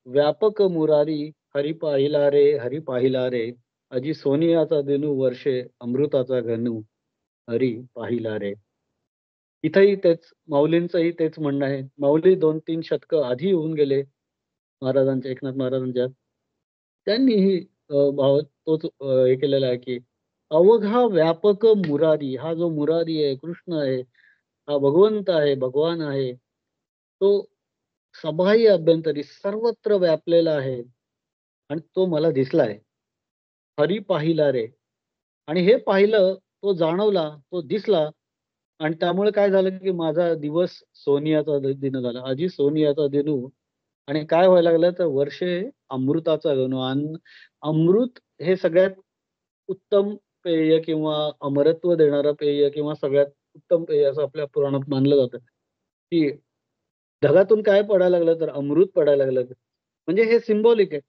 व्यापक मुरारी, हरी पाहिला रे, हरी पाहिला रे. अजी सोनियाचा दिनू वर्षे अमृताचा घनू, हरी पाहिला रे. इथंही तेच, माऊलींचंही तेच म्हणणं आहे. माऊली 2-3 शतकं आधी येऊन गेले महाराजांच्या, एकनाथ महाराजांच्या. त्यांनीही भाव तोच हे केलेला आहे, की अवघा व्यापक मुरारी, हा जो मुरारी आहे, कृष्ण आहे, हा भगवंत आहे, भगवान आहे. तो सबाह्य अभ्यंतरी सर्वत्र व्यापलेला आहे आणि तो मला दिसलाय. हरी पाहिला रे. आणि हे पाहिलं, तो जाणवला, तो दिसला आणि त्यामुळे काय झालं, की माझा दिवस सोनियाचा दिन झाला. आजी सोनियाचा दिनू. आणि काय व्हायला लागलं, तर वर्षे अमृताचा गणू. अमृत हे सगळ्यात उत्तम पेय किंवा अमरत्व देणारं पेय किंवा सगळ्यात उत्तम पेय असं आपल्या पुराणात मानलं जातं, की ढगातून काय पडायला लागलं, तर अमृत पडायला लागलं. म्हणजे हे सिम्बॉलिक आहे.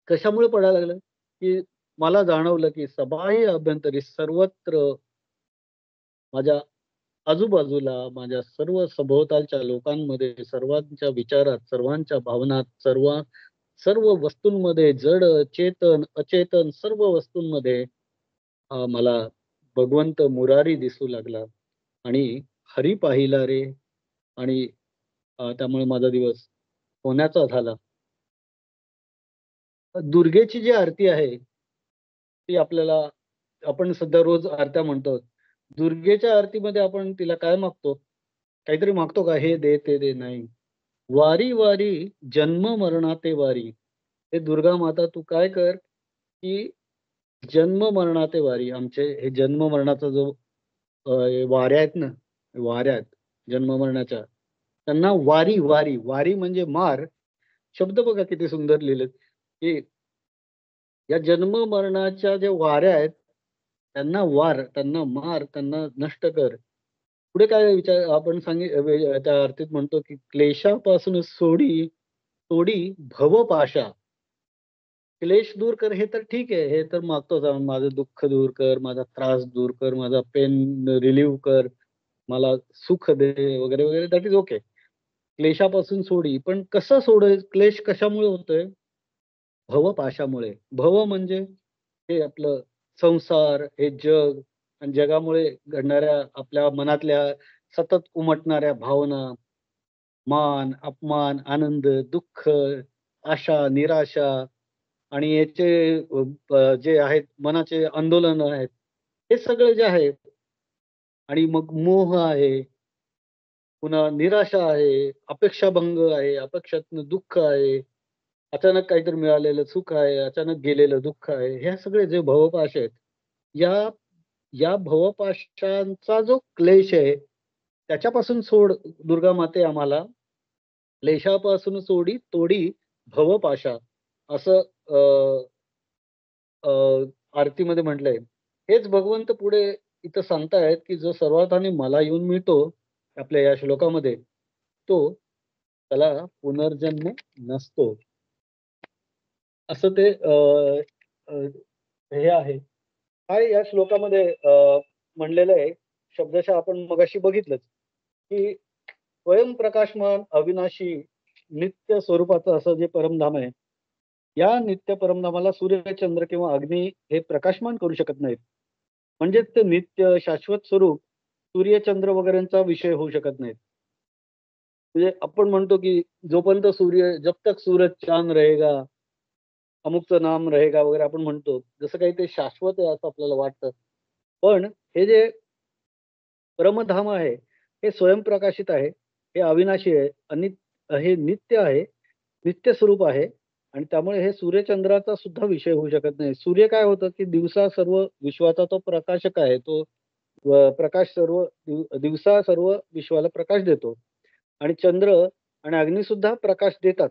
कशामुळे पडायला लागलं, की मला जाणवलं, की सबाह्य अभ्यंतरी सर्वत्र माझ्या आजूबाजूला, माझ्या सर्व सभोवतालच्या लोकांमध्ये, सर्वांच्या विचारात, सर्वांच्या भावनात, सर्व वस्तूंमध्ये, जड, चेतन, अचेतन सर्व वस्तूंमध्ये मला भगवंत मुरारी दिसू लागला आणि हरी पाहिला रे. आणि त्यामुळे माझा दिवस सोन्याचा झाला. दुर्गेची जी आरती आहे, ती आपण सध्या रोज आरत्या म्हणतो. दुर्गेच्या आरतीमध्ये आपण तिला काय मागतो? काहीतरी मागतो का? हे दे, ते दे. नाही. वारी वारी जन्म मरणाते वारी. हे दुर्गा माता तू काय कर, की जन्म मरणाते वारी, आमचे हे जन्म मरणाचा जो वाऱ्या आहेत ना, वाऱ्या आहेत जन्म मरणाच्या, त्यांना वारी वारी वारी म्हणजे मार. शब्द बघा किती सुंदर लिहिलेत, की या जन्म मरणाच्या ज्या वाऱ्या आहेत, त्यांना वार, त्यांना मार, त्यांना नष्ट कर. पुढे काय विचार आपण त्या अर्थीत म्हणतो, की क्लेशापासून सोडी तोडी भवपाशा. क्लेश दूर कर हे तर ठीक आहे. हे तर मागतोच आपण, माझं दुःख दूर कर, माझा त्रास दूर कर, माझा पेन रिलीव्ह कर, मला सुख दे वगैरे, वगैरे दॅट इज ओके. क्लेशापासून सोडी. पण कसं क्लेश कशामुळे होतोय? भवपाशामुळे. भव म्हणजे हे आपलं संसार, हे जग आणि जगामुळे घडणाऱ्या आपल्या मनातल्या सतत उमटणाऱ्या भावना, मान, अपमान, आनंद, दुःख, आशा, निराशा आणि याचे जे आहेत मनाचे आंदोलन आहेत, हे सगळे जे आहेत आणि मग मोह आहे, पुन्हा निराशा आहे, अपेक्षाभंग आहे, अपेक्षातनं दुःख आहे, अचानक काहीतरी मिळालेलं सुख आहे, अचानक गेलेलं दुःख आहे. हे सगळे जे भवपाश आहेत, या या भवपाशांचा जो क्लेश आहे, त्याच्यापासून सोड दुर्गा माते आम्हाला. क्लेशापासून सोडी तोडी भवपाशा असं अ, आरतीमध्ये म्हटलंय. हेच भगवंत पुढे इथं सांगतायत, की जो सर्वार्थाने मला येऊन मिळतो, आपल्या या श्लोकामध्ये, तो त्याला पुनर्जन्म नसतो. असं ते अ, हे आहे. काय या श्लोकामध्ये म्हणलेलं आहे, शब्दशः आपण मगाशी बघितलंच, की स्वयंप्रकाशमान, अविनाशी, नित्य स्वरूपाचं असं जे परमधाम आहे, या नित्य परमधामाला सूर्य, चंद्र किंवा अग्नी हे प्रकाशमान करू शकत नाहीत. म्हणजेच ते नित्य शाश्वत स्वरूप सूर्य, चंद्र वगैरेंचा विषय होऊ शकत नाहीत. म्हणजे आपण म्हणतो, की जोपर्यंत जब तक सूरज चांद रहेगा, अमुकचं नाम रहेगा वगैरे आपण म्हणतो. जसं काही ते शाश्वत आहे असं आपल्याला वाटतं. पण हे जे परमधाम आहे, हे स्वयंप्रकाशित आहे, हे अविनाशी आहे, हे नित्य आहे, नित्य स्वरूप आहे आणि त्यामुळे हे सूर्यचंद्राचा सुद्धा विषय होऊ शकत नाही. सूर्य काय होतं, की दिवसा सर्व विश्वाचा तो प्रकाशक आहे. तो प्रकाश दिवसा सर्व विश्वाला प्रकाश देतो आणि चंद्र आणि अग्नीसुद्धा प्रकाश देतात,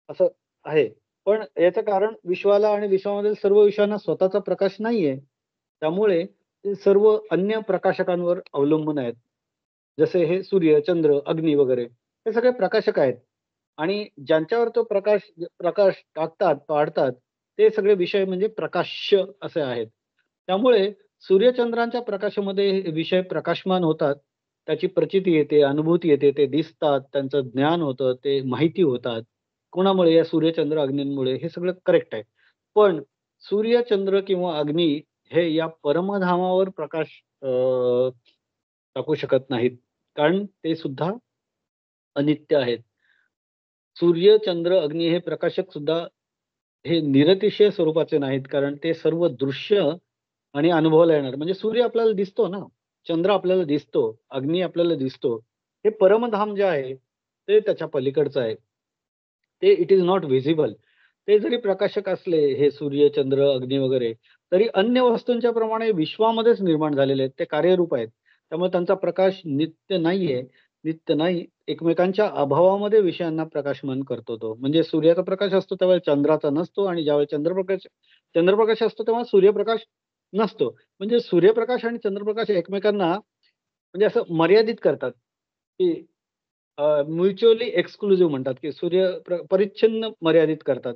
असं आहे. पण याचं कारण विश्वाला आणि विश्वामधील सर्व विषयांना स्वतःचा प्रकाश नाहीये. त्यामुळे ते सर्व अन्य प्रकाशकांवर अवलंबून आहेत. जसे हे सूर्य, चंद्र, अग्नी वगैरे हे सगळे प्रकाशक आहेत आणि ज्यांच्यावर तो प्रकाश प्रकाश टाकतात, पाडतात, ते सगळे विषय म्हणजे प्रकाश्य असे आहेत. त्यामुळे सूर्यचंद्रांच्या प्रकाशामध्ये हे विषय प्रकाशमान होतात. त्याची प्रचिती येते, अनुभूती येते, ते दिसतात, त्यांचं ज्ञान होतं, ते माहिती होतात. कोणामुळे? या सूर्य, अग्नींमुळे. हे सगळं करेक्ट आहे. पण सूर्य, चंद्र किंवा अग्नी हे या परमधामावर प्रकाश टाकू शकत नाहीत. कारण ते सुद्धा अनित्य आहेत. सूर्य, चंद्र, अग्नी हे प्रकाशक सुद्धा हे निरतिशय स्वरूपाचे नाहीत. कारण ते सर्व दृश्य आणि अनुभवाला येणार. म्हणजे सूर्य आपल्याला दिसतो ना, चंद्र आपल्याला दिसतो, अग्नी आपल्याला दिसतो. हे परमधाम जे आहे, ते त्याच्या पलीकडचं आहे. ते इट इज नॉट व्हिजिबल. ते जरी प्रकाशक असले, हे सूर्य, चंद्र, अग्नी वगैरे, तरी अन्य वस्तूंच्या प्रमाणे विश्वामध्येच निर्माण झालेले आहेत. ते कार्यरूप आहेत. त्यामुळे त्यांचा प्रकाश नित्य नाहीये. नित्य नाही, एकमेकांच्या अभावामध्ये विषयांना प्रकाशमान करतो तो. म्हणजे सूर्याचा प्रकाश असतो त्यावेळेला चंद्राचा नसतो आणि ज्यावेळेस चंद्रप्रकाश असतो तेव्हा सूर्यप्रकाश नसतो. म्हणजे सूर्यप्रकाश आणि चंद्रप्रकाश एकमेकांना म्हणजे असं मर्यादित करतात, की म्युच्युअली एक्सक्लुसिव्ह म्हणतात, की परिच्छिन्न मर्यादित करतात.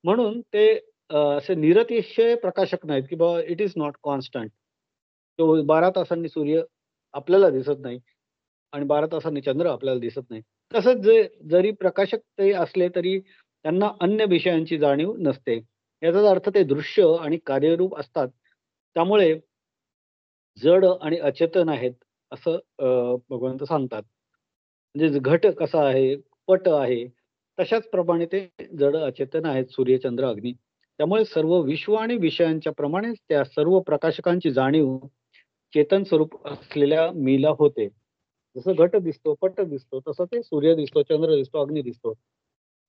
म्हणून ते असे निरतिशय प्रकाशक नाहीत, की बाबा इट इस नॉट कॉन्स्टंट. तो 12 तासांनी सूर्य आपल्याला दिसत नाही आणि 12 तासांनी चंद्र आपल्याला दिसत नाही. तसंच जरी प्रकाशक ते असले तरी त्यांना अन्य विषयांची जाणीव नसते. याचाच अर्थ ते दृश्य आणि कार्यरूप असतात. त्यामुळे जड आणि अचेतन आहेत असं भगवंत सांगतात. म्हणजे घट कसा आहे, पट आहे, तशाच प्रमाणे ते जड अचेतन आहेत सूर्य, चंद्र, अग्नी. त्यामुळे सर्व विश्व आणि विषयांच्या प्रमाणेच त्या सर्व प्रकाशकांची जाणीव चेतन स्वरूप असलेल्या मीला होते. जसं घट दिसतो, पट दिसतो, तसं ते सूर्य दिसतो, चंद्र दिसतो, अग्नी दिसतो.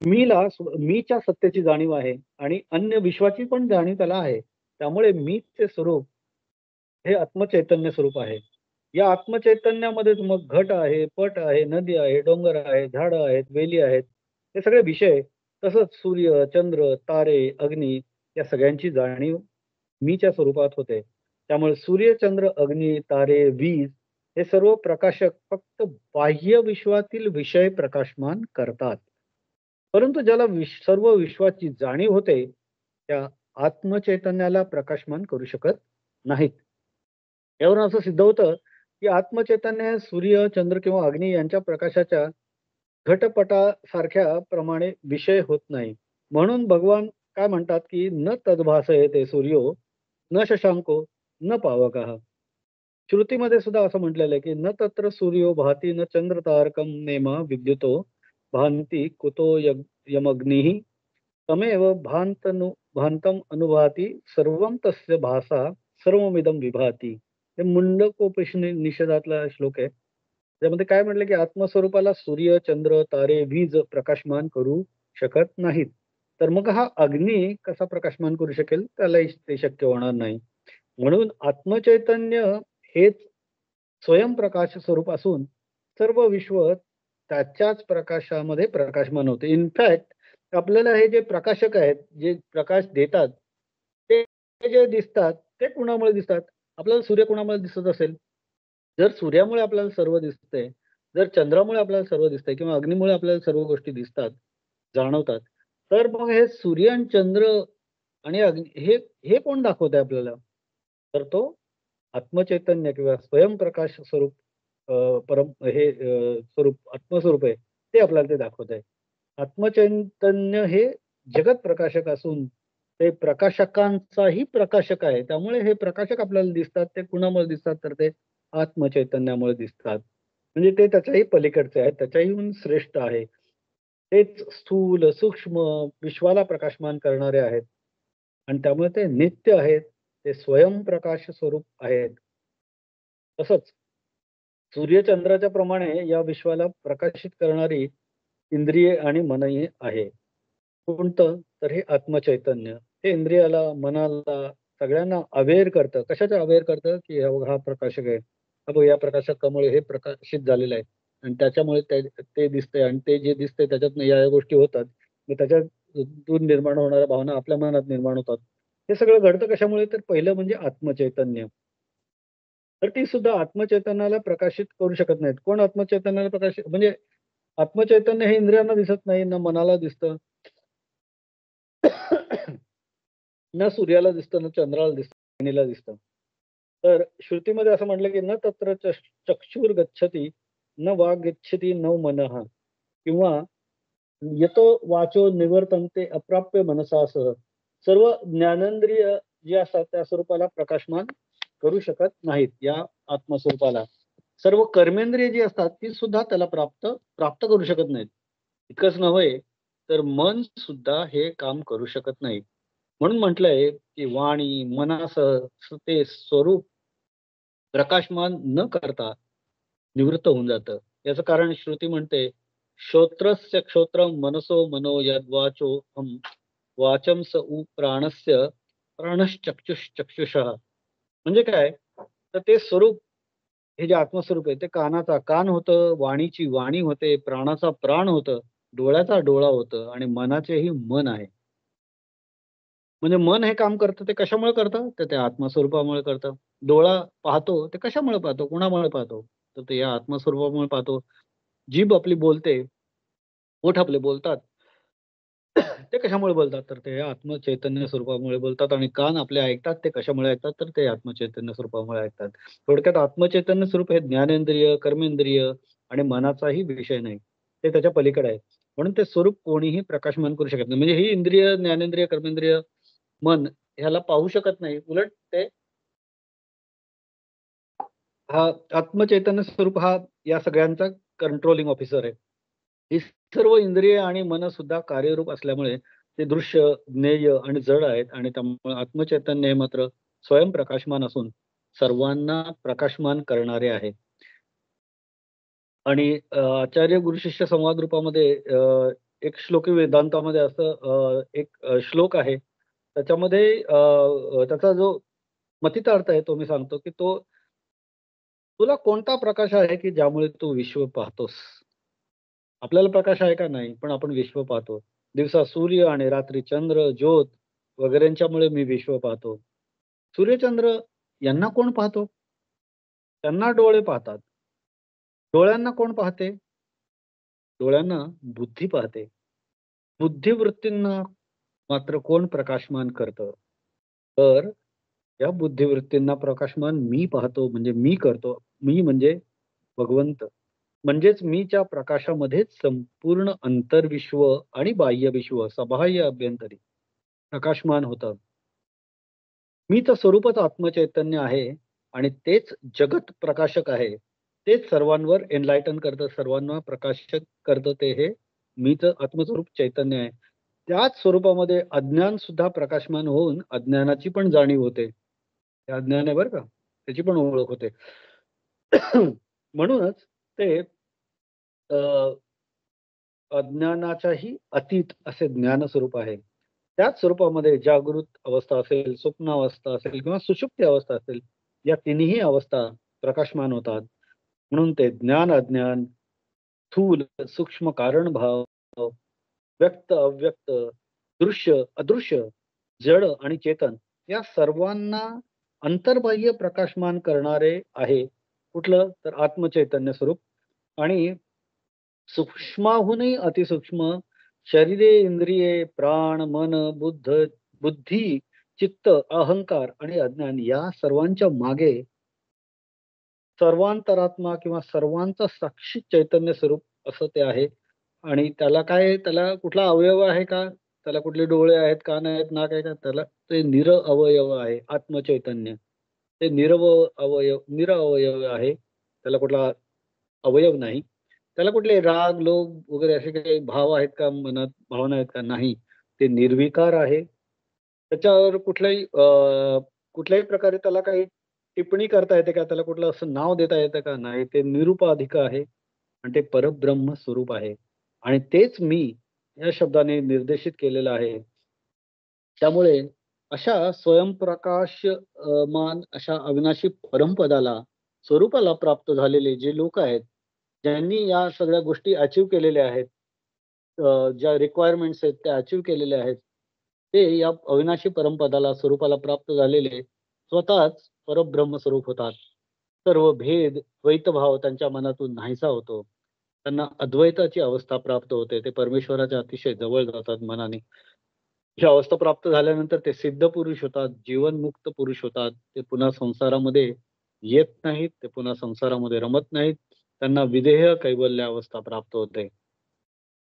मीच्या सत्तेची जाणीव आहे आणि अन्य विश्वाची पण जाणीव त्याला आहे. त्यामुळे मीचे स्वरूप हे आत्मचैतन्य स्वरूप आहे. या आत्मचैतन्यामध्येच मग घट आहे, पट आहे, नदी आहे, डोंगर आहे, झाडं आहेत, वेली आहेत. हे सगळे विषय, तसंच सूर्य, चंद्र, तारे, अग्नी या सगळ्यांची जाणीव मीच्या स्वरूपात होते. त्यामुळे सूर्य, चंद्र, अग्नी, तारे, वीज हे सर्व प्रकाशक फक्त बाह्य विश्वातील विषय प्रकाशमान करतात. परंतु ज्याला सर्व विश्वाची जाणीव होते, त्या आत्मचैतन्याला प्रकाशमान करू शकत नाहीत. यावरून असं सिद्ध होतं, की आत्मचैतन्य सूर्य, चंद्र किंवा अग्नी यांच्या प्रकाशाच्या घटपटासारख्या प्रमाणे विषय होत नाही. म्हणून भगवान काय म्हणतात, की "न तद्भासयते सूर्यो, न शशांको, न पावकः." श्रुतीमध्ये सुद्धा असं म्हटलेलं आहे, की "न तत्र सूर्यो भाती न चंद्रतारकं नेमा विद्युतो भान्ति कुतो यमग्निः तमेव भान्तम् अनुभाति सर्वं तस्य भासा सर्वमिदं विभाती." हे मुंडकोपनिषदातला श्लोक आहे. त्यामध्ये काय म्हटलं, की आत्मस्वरूपाला सूर्य, चंद्र, तारे, वीज प्रकाशमान करू शकत नाहीत. तर मग हा अग्नी कसा प्रकाशमान करू शकेल? त्यालाही ते शक्य होणार नाही. म्हणून आत्मचैतन्य हेच स्वयंप्रकाश स्वरूप असून सर्व विश्व त्याच्याच प्रकाशामध्ये प्रकाशमान होते. इनफॅक्ट आपल्याला हे जे प्रकाशक आहेत, जे प्रकाश देतात, ते जे दिसतात, ते कुणामुळे दिसतात? आपल्याला सूर्य कुणामुळे दिसत असेल? जर सूर्यामुळे आपल्याला सर्व दिसतंय, जर चंद्रामुळे आपल्याला सर्व दिसतंय किंवा अग्नीमुळे आपल्याला सर्व गोष्टी दिसतात, जाणवतात, तर मग हे सूर्य आणि चंद्र आणि अग्नी हे हे कोण दाखवतंय आपल्याला? तर तो आत्मचैतन्य किंवा स्वयंप्रकाश स्वरूप स्वरूप आत्मस्वरूप आहे, ते आपल्याला ते दाखवत आहे. आत्मचैतन्य हे जगत प्रकाशक असून ते प्रकाशकांचाही प्रकाशक आहे. त्यामुळे हे प्रकाशक आपल्याला दिसतात. ते कुणामुळे दिसतात? तर ते आत्मचैतन्यामुळे दिसतात. म्हणजे ते त्याच्याही पलीकडचे आहेत, त्याच्याहून श्रेष्ठ आहे. तेच स्थूल, सूक्ष्म विश्वाला प्रकाशमान करणारे आहेत आणि त्यामुळे ते नित्य आहेत. ते स्वयंप्रकाश स्वरूप आहेत. तसंच सूर्यचंद्राच्या प्रमाणे या विश्वाला प्रकाशित करणारी इंद्रिये आणि मनही आहे. कोणतं? तर हे आत्मचैतन्य. हे इंद्रियाला, मनाला, सगळ्यांना अवेअर करतं. कशाचं अवेअर करतं? की हा प्रकाशक आहे. हा बघ या प्रकाशकामुळे हे प्रकाशित झालेलं आहे आणि त्याच्यामुळे ते दिसतंय आणि ते जे दिसतंय त्याच्यातनं या गोष्टी होतात. मग त्याच्यातून निर्माण होणाऱ्या भावना आपल्या मनात निर्माण होतात. हे सगळं घडतं कशामुळे? तर पहिलं म्हणजे आत्मचैतन्य. तर ती सुद्धा आत्मचैतन्याला प्रकाशित करू शकत नाहीत. कोण आत्मचैतन्याला प्रकाशित म्हणजे आत्मचैतन्य हे इंद्रियांना दिसत नाही, ना मनाला दिसतं. ना सूर्याला दिसतं, ना चंद्राला दिसतं, अग्नीला दिसतं. तर श्रुतीमध्ये असं म्हटलं, की "न तत्र चक्षुर्गच्छति, न वाग् गच्छति, न मनः." किंवा "यतो वाचो निवर्तन्ते अप्राप्य मनसा सह." सर्व ज्ञानेंद्रिय जी असतात त्या स्वरूपाला प्रकाशमान करू शकत नाहीत, या आत्मस्वरूपाला. सर्व कर्मेंद्रिय जी असतात ती सुद्धा त्याला प्राप्त प्राप्त करू शकत नाहीत. इतकंच नव्हे, तर मन सुद्धा हे काम करू शकत नाही. म्हणून म्हटलंय, की वाणी, मनासह ते स्वरूप प्रकाशमान न करता निवृत्त होऊन जातं. याचं कारण श्रुती म्हणते, "श्रोत्रस्य श्रोत्रं मनसो मनो यद्वाचोऽहं वाचं स उ प्राणस्य प्राणश्चक्षुश्चक्षुषः." म्हणजे काय? तर ते स्वरूप हे जे आत्मस्वरूप आहे, ते कानाचा कान होतं, वाणीची वाणी होते, प्राणाचा प्राण होतं, डोळ्याचा डोळा होतं आणि मनाचेही मन आहे. म्हणजे मन हे काम करतं ते कशामुळे करतं? तर ते आत्मस्वरूपामुळे करतं. डोळा पाहतो, ते कशामुळे पाहतो? कुणामुळे पाहतो? तर ते या आत्मस्वरूपामुळे पाहतो. जीभ आपली बोलते, ओठ आपले बोलतात. ते कशामुळे बोलतात? तर ते आत्मचैतन्य स्वरूपामुळे बोलतात आणि कान आपले ऐकतात. ते कशामुळे ऐकतात? तर ते आत्मचैतन्य स्वरूपामुळे ऐकतात. थोडक्यात आत्मचैतन्य स्वरूप हे ज्ञानेंद्रिय, कर्मेंद्रिय आणि मनाचाही विषय नाही. ते त्याच्या पलीकडे आहे. म्हणून ते स्वरूप कोणीही प्रकाशमान करू शकत नाही. म्हणजे ही इंद्रिय, ज्ञानेंद्रिय, कर्मेंद्रिय, मन ह्याला पाहू शकत नाही. उलट ते हा आत्मचैतन्य स्वरूप हा या सगळ्यांचा कंट्रोलिंग ऑफिसर आहे. ही सर्व इंद्रिय आणि मन सुद्धा कार्यरूप असल्यामुळे ते दृश्य, ज्ञेय आणि जड आहेत आणि त्यामुळे आत्मचैतन्य हे मात्र स्वयंप्रकाशमान असून सर्वांना प्रकाशमान करणारे आहे. आणि आचार्य गुरुशिष्य संवाद रूपामध्ये एक श्लोकी वेदांतामध्ये असं एक श्लोक आहे. त्याच्यामध्ये त्याचा जो मतीचा अर्थ आहे तो मी सांगतो, की तुला कोणता प्रकाश आहे, की ज्यामुळे तू विश्व पाहतोस? आपल्याला प्रकाश आहे का? नाही. पण आपण विश्व पाहतो. दिवसा सूर्य आणि रात्री चंद्र, ज्योत वगैरेंच्यामुळे मी विश्व पाहतो. सूर्यचंद्र यांना कोण पाहतो? त्यांना डोळे पाहतात. डोळ्यांना कोण पाहते? डोळ्यांना बुद्धी पाहते. बुद्धिवृत्तींना मात्र कोण प्रकाशमान करतं? तर या बुद्धिवृत्तींना प्रकाशमान मी पाहतो, म्हणजे मी करतो. मी म्हणजे भगवंत. म्हणजेच मीच्या प्रकाशामध्येच संपूर्ण अंतर्विश्व आणि बाह्यविश्व, सबाह्य अभ्यंतरी प्रकाशमान होतं. मीचं स्वरूपच आत्मचैतन्य आहे आणि तेच जगत प्रकाशक आहे. तेच सर्वांवर एनलाइटन करतं, सर्वांना प्रकाशक करतं ते हे मीचं आत्मस्वरूप चैतन्य आहे. त्याच स्वरूपामध्ये अज्ञान सुद्धा प्रकाशमान होऊन अज्ञानाची पण जाणीव होते. हे अज्ञान आहे बरं का, त्याची पण ओळख होते. म्हणूनच ते अ, अज्ञानाच्याही अतीत असे ज्ञानस्वरूप आहे. त्याच स्वरूपामध्ये जागृत अवस्था असेल, स्वप्नावस्था असेल किंवा सुषुप्ती अवस्था असेल, या तिन्ही अवस्था प्रकाशमान होतात. म्हणून ते ज्ञान, अज्ञान, स्थूल, सूक्ष्म कारणभाव, व्यक्त, अव्यक्त, दृश्य, अदृश्य, जड आणि चेतन या सर्वांना अंतर्बाह्य प्रकाशमान करणारे आहे. कुठलं? तर आत्मचैतन्य स्वरूप. आणि सूक्ष्माहूनही अतिसूक्ष्म शरीरे, इंद्रिये, प्राण, मन, बुद्धी, चित्त, अहंकार आणि अज्ञान या सर्वांच्या मागे सर्वांतरात्मा किंवा सर्वांचा साक्षी चैतन्य स्वरूप असं ते आहे. आणि त्याला काय, त्याला कुठला अवयव आहे का? त्याला कुठले डोळे आहेत, कान आहेत, नाक आहे का? त्याला ते निरअवयव आहे आत्मचैतन्य. ते निरअवयव आहे. त्याला कुठला अवयव नाही. त्याला कुठले राग, लोभ वगैरे असे काही भाव आहेत का मनात, भावना आहेत का? नाही. ते निर्विकार आहे. त्याच्यावर कुठल्याही प्रकारे त्याला काही टिप्पणी करता येते का? त्याला कुठलं असं नाव देता येतं का? नाही. ते निरुपाधिक आहे आणि ते परब्रह्म स्वरूप आहे. आणि तेच मी या शब्दाने निर्देशित केलेलं आहे. त्यामुळे अशा स्वयंप्रकाश मान अशा अविनाशी परमपदाला, स्वरूपाला प्राप्त झालेले जे लोक आहेत, ज्यांनी या सगळ्या गोष्टी अचीव्ह केलेल्या आहेत, ज्या रिक्वायरमेंट्स आहेत त्या अचीव्ह केलेल्या आहेत, ते या अविनाशी परमपदाला, स्वरूपाला प्राप्त झालेले स्वतःच परब्रह्म स्वरूप होतात. सर्व भेद, द्वैतभाव त्यांच्या मनातून नाहीसा होतो. त्यांना अद्वैताची अवस्था प्राप्त होते. ते परमेश्वराच्या अतिशय जवळ जातात मनाने. ही अवस्था प्राप्त झाल्यानंतर ते सिद्ध पुरुष होतात, जीवनमुक्त पुरुष होतात. ते पुन्हा संसारामध्ये येत नाहीत, ते पुन्हा संसारामध्ये रमत नाहीत. त्यांना विदेह कैवल्य अवस्था प्राप्त होते.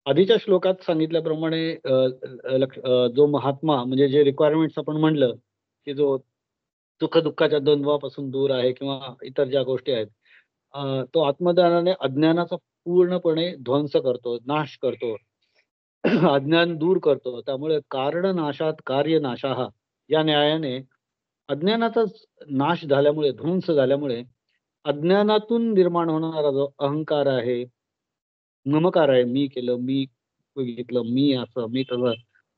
आधीच्या श्लोकात सांगितल्याप्रमाणे जो महात्मा म्हणजे जे रिक्वायरमेंट्स आपण म्हणलं, की जो सुख-दुःखाच्या द्वंद्वापासून दूर आहे किंवा इतर ज्या गोष्टी आहेत, तो आत्मज्ञानाने अज्ञानाचा पूर्णपणे ध्वंस करतो, नाश करतो. अज्ञान दूर करतो. त्यामुळे कारणनाशात कार्यनाशः या न्यायाने अज्ञानाचाच नाश झाल्यामुळे, ध्वंस झाल्यामुळे अज्ञानातून निर्माण होणारा जो अहंकार आहे, ममकार आहे, मी केलं, मी बघितलं, मी असं, मी तसं,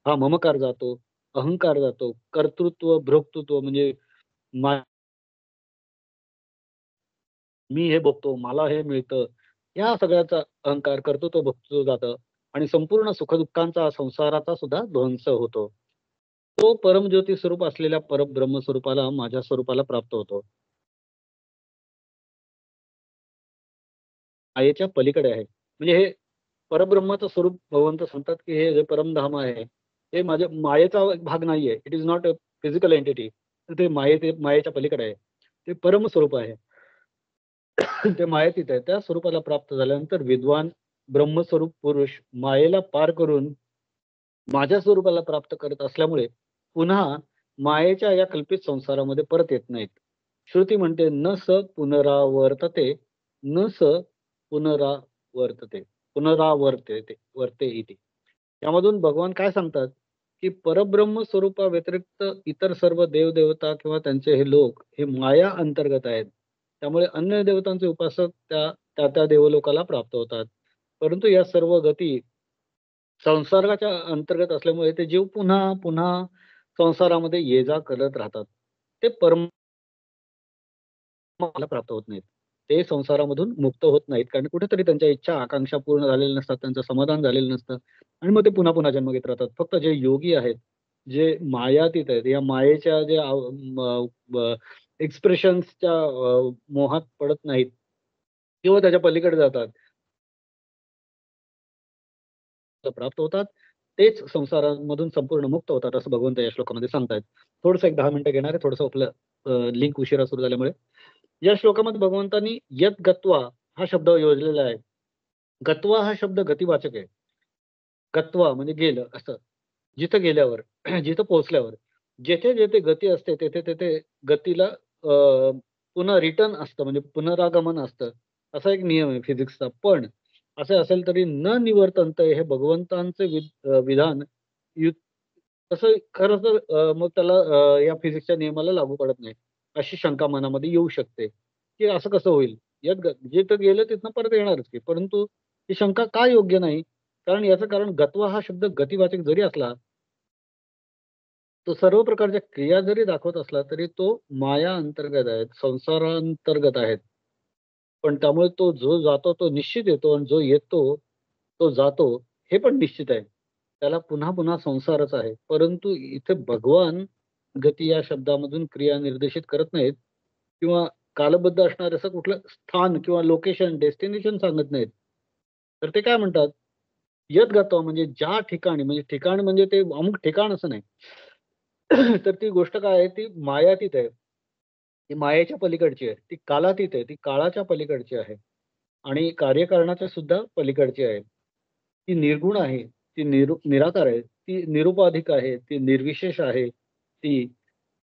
हा ममकार जातो, अहंकार जातो, कर्तृत्व, भोक्तृत्व म्हणजे मी हे बघतो, मला हे मिळतं, या सगळ्याचा अहंकार, कर्तृत्व, भोगतो जातं आणि संपूर्ण सुखदुःखांचा, संसाराचा सुद्धा ध्वंस होतो. तो परमज्योती स्वरूप असलेल्या परब्रह्म स्वरूपाला, माझ्या स्वरूपाला प्राप्त होतो. मायेच्या पलीकडे आहे. म्हणजे हे परब्रह्माचं स्वरूप भगवंत सांगतात, की हे जे परमधाम आहे, हे माझ्या मायेचा एक भाग नाहीये. It is not a physical entity. ते मायेच्या पलीकडे आहे. ते परमस्वरूप आहे. ते मायेतीत आहे. त्या स्वरूपाला प्राप्त झाल्यानंतर विद्वान ब्रह्मस्वरूप पुरुष मायेला पार करून माझ्या स्वरूपाला प्राप्त करत असल्यामुळे पुन्हा मायेच्या या कल्पित संसारामध्ये परत येत नाहीत. श्रुती म्हणते न स पुनरावर्तते, न स पुनरावर्तते, पुनरावर्तते वर्ते इति. यामधून भगवान काय सांगतात, की परब्रह्म स्वरूपाव्यतिरिक्त इतर सर्व देवदेवता किंवा त्यांचे हे लोक हे माया अंतर्गत आहेत. त्यामुळे अन्य देवतांचे उपासक त्या देवलोकाला प्राप्त होतात. परंतु या सर्व गती संसर्गाच्या अंतर्गत असल्यामुळे ते जीव पुन्हा पुन्हा संसारामध्ये ये जा करत राहतात. ते मला प्राप्त होत नाहीत. ते संसारामधून मुक्त होत नाहीत कारण कुठेतरी त्यांच्या इच्छा आकांक्षा पूर्ण झालेल्या नसतात, त्यांचं समाधान झालेलं नसतं आणि मग ते पुन्हा पुन्हा जन्म घेत राहतात. फक्त जे योगी आहेत, जे मायातीत आहेत, या मायेच्या जे एक्सप्रेशन्सच्या मोहात पडत नाहीत किंवा त्याच्या पलीकडे जातात, प्राप्त होतात, तेच संसारामधून संपूर्ण मुक्त होतात असं भगवंत या श्लोकामध्ये सांगतायत. थोडंसं एक 10 मिनिटं घेणार आहे, थोडंसं आपलं लिंक उशिरा सुरू झाल्यामुळे. या श्लोकामध्ये भगवंतांनी यत गत्वा हा शब्द योजलेला आहे. गत्वा हा शब्द गतिवाचक आहे. गत्वा म्हणजे गेलं असं. जिथं गेल्यावर, जिथं पोहोचल्यावर. जेथे जेथे गती असते तेथे तेथे गतीला पुन्हा रिटर्न असतं म्हणजे पुनरागमन असतं. असा एक नियम आहे फिजिक्सचा. पण असं असेल तरी न निवर्तन्त हे भगवंतांचे विधान तसं खरं तर मग त्याला या फिजिक्सच्या नियमाला लागू पडत नाही. अशी शंका मनामध्ये येऊ शकते, की असं कसं होईल? जिथं गेलं तिथनं परत येणारच की. परंतु ही शंका का योग्य नाही? कारण याचं कारण गत्वा हा शब्द गतिवाचक जरी असला, तो सर्व प्रकारच्या क्रिया जरी दाखवत असला, तरी तो माया अंतर्गत आहेत, संसारांतर्गत आहेत. पण त्यामुळे तो जो जातो तो निश्चित येतो आणि जो येतो तो जातो हे पण निश्चित आहे. त्याला पुन्हा पुन्हा संसारच आहे. परंतु इथे भगवान गती या शब्दामधून क्रिया निर्देशित करत नाहीत किंवा कालबद्ध असणारं असं कुठलं स्थान किंवा लोकेशन, डेस्टिनेशन सांगत नाहीत. तर ते काय म्हणतात, यत गत्वा म्हणजे ज्या ठिकाणी म्हणजे ठिकाण म्हणजे ते अमुक ठिकाण असं नाही. तर ती गोष्ट काय आहे, ती मायातीत आहे. ती मायेच्या पलीकडची आहे. ती कालातीत आहे. ती काळाच्या पलीकडची आहे आणि कार्यकारणाच्या सुद्धा पलीकडची आहे. ती निर्गुण आहे. ती निराकार आहे. ती निरुपाधिक आहे. ती निर्विशेष आहे. ती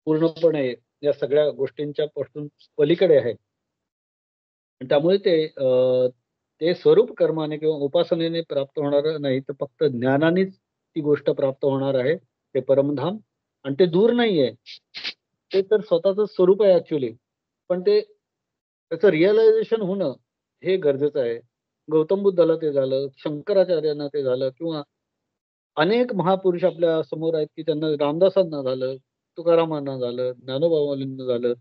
पूर्णपणे या सगळ्या गोष्टींच्या पासून पलीकडे आहे. आणि त्यामुळे ते स्वरूप कर्माने किंवा उपासनेने प्राप्त होणारं नाही, तर फक्त ज्ञानानेच ती गोष्ट प्राप्त होणार आहे. ते परमधाम आणि ते दूर नाहीये. ते तर स्वतःचं स्वरूप आहे ॲक्चुअली. पण त्याचं रिअलायझेशन होणं हे गरजेचं आहे. गौतम बुद्धाला ते झालं, शंकराचार्यांना ते झालं किंवा अनेक महापुरुष आपल्या समोर आहेत, की त्यांना रामदासांना झालं, तुकारामांना झालं, ज्ञानोबा माऊलींना झालं,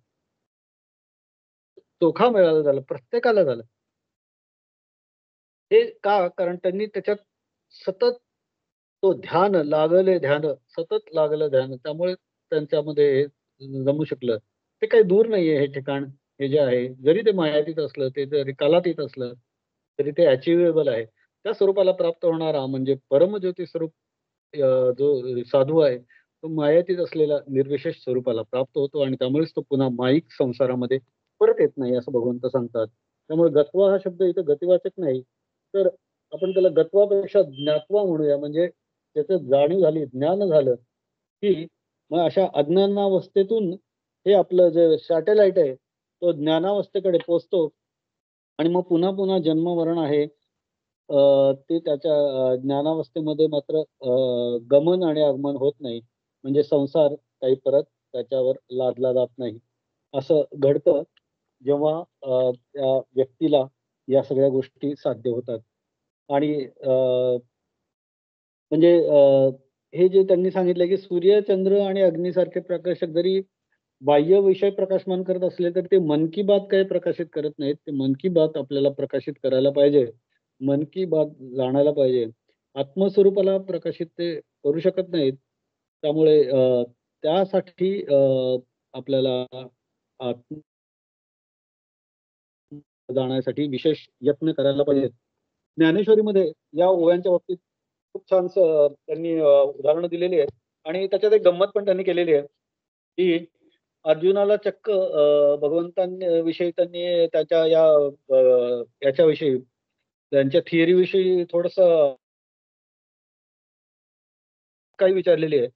चोखा मिळायला झालं, प्रत्येकाला झालं. हे का? कारण त्यांनी त्याच्यात सतत तो ध्यान, लागले ध्यान, सतत लागलं ध्यान. त्यामुळे त्यांच्यामध्ये हे जमू शकलं. ते काही दूर नाहीये हे ठिकाण, हे जे आहे. जरी ते मायातीत असलं, ते जरी कालातीत असलं, तरी ते अचिव्हेबल आहे. त्या स्वरूपाला प्राप्त होणारा म्हणजे परमज्योती स्वरूप जो साधू आहे, तो मायातीत असलेला निर्विशेष स्वरूपाला प्राप्त होतो आणि त्यामुळेच तो पुन्हा माईक संसारामध्ये परत येत नाही, असं भगवंत सांगतात. त्यामुळे गत्वा हा शब्द इथं गतिवाचक नाही, तर आपण त्याला गत्वापेक्षा ज्ञात्वा म्हणूया. म्हणजे त्याचं जाणीव झाली, ज्ञान झालं, की मग अशा अज्ञानावस्थेतून हे आपलं जे सॅटेलाईट आहे, तो ज्ञानावस्थेकडे पोहोचतो आणि मग पुन्हा पुन्हा जन्म-मरण आहे. ते त्याच्या ज्ञानावस्थेमध्ये मात्र गमन आणि आगमन होत नाही. म्हणजे संसार काही परत त्याच्यावर लादला जात नाही. असं घडतं जेव्हा त्या व्यक्तीला या सगळ्या गोष्टी साध्य होतात. आणि म्हणजे हे जे त्यांनी सांगितलं, की सूर्य, चंद्र आणि अग्नीसारखे प्रकाशक जरी बाह्य विषय प्रकाशमान करत असले, तर ते मन की बात काही प्रकाशित करत नाहीत. ते मन की बात आपल्याला प्रकाशित करायला पाहिजे. मन की बात जाणायला पाहिजे. आत्मस्वरूपाला प्रकाशित ते करू शकत नाहीत. त्यामुळे त्यासाठी आपल्याला आत्म जाण्यासाठी विशेष यत्न करायला पाहिजेत. ज्ञानेश्वरीमध्ये या ओव्यांच्या बाबतीत खूप छानसं त्यांनी उदाहरणं दिलेली आहेत आणि त्याच्यात एक गंमत पण त्यांनी केलेली आहे, की अर्जुनाला चक्क भगवंतांविषयी त्यांनी त्याच्या याच्याविषयी त्यांच्या थिअरीविषयी थोडंसं काही विचारलेली आहे.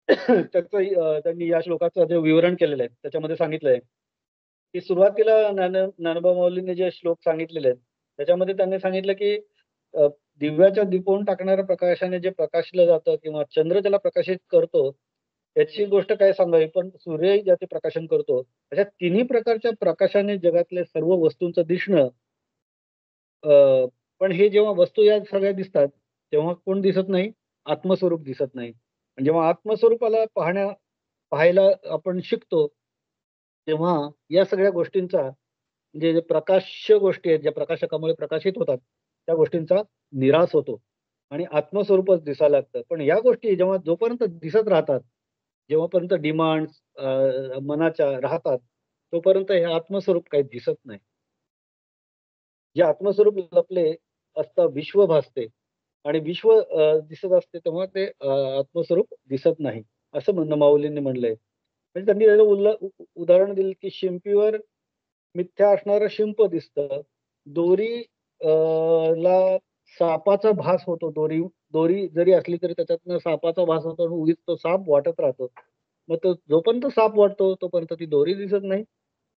त्याचंही त्यांनी या श्लोकाचं जे विवरण केलेलं आहे, त्याच्यामध्ये सांगितलंय, की सुरुवातीला ज्ञानोबा माऊलींनी जे श्लोक सांगितलेले आहेत, त्याच्यामध्ये त्यांनी सांगितलं, की अ, दिव्याच्या दिपवून टाकणाऱ्या प्रकाशाने जे प्रकाशलं जातं किंवा चंद्र त्याला प्रकाशित करतो, त्याची गोष्ट काय सांगावी, पण सूर्यही ज्याचे प्रकाशन करतो, अशा तिन्ही प्रकारच्या प्रकाशाने जगातल्या सर्व वस्तूंचं दिसणं अ, पण हे जेव्हा वस्तू या सगळ्या दिसतात, तेव्हा कोण दिसत नाही? आत्मस्वरूप दिसत नाही. आणि जेव्हा आत्मस्वरूपाला पाहायला आपण शिकतो, तेव्हा या सगळ्या गोष्टींचा म्हणजे जे प्रकाश्य गोष्टी आहेत, ज्या प्रकाशकामुळे प्रकाशित होतात, त्या गोष्टींचा निराश होतो आणि आत्मस्वरूपच दिसायला लागतं. पण या गोष्टी जेव्हा जोपर्यंत दिसत राहतात, जेव्हापर्यंत डिमांड्स मनाच्या राहतात, तोपर्यंत हे आत्मस्वरूप काही दिसत नाही. जे आत्मस्वरूप लपले असतं विश्व भासते आणि विश्व दिसत असते तेव्हा ते आत्मस्वरूप दिसत नाही. असं म्हणणं माऊलींनी म्हणलंय. म्हणजे त्यांनी त्याचं उदाहरण दिलं, की शिंपीवर मिथ्या असणारं शिंप दिसतं. दोरी ला सापाचा भास होतो. दोरी दोरी जरी असली तरी त्याच्यातनं सापाचा भास होतो आणि उगीच तो साप वाटत राहतो. मग तो जोपर्यंत साप वाटतो तोपर्यंत ती दोरी दिसत नाही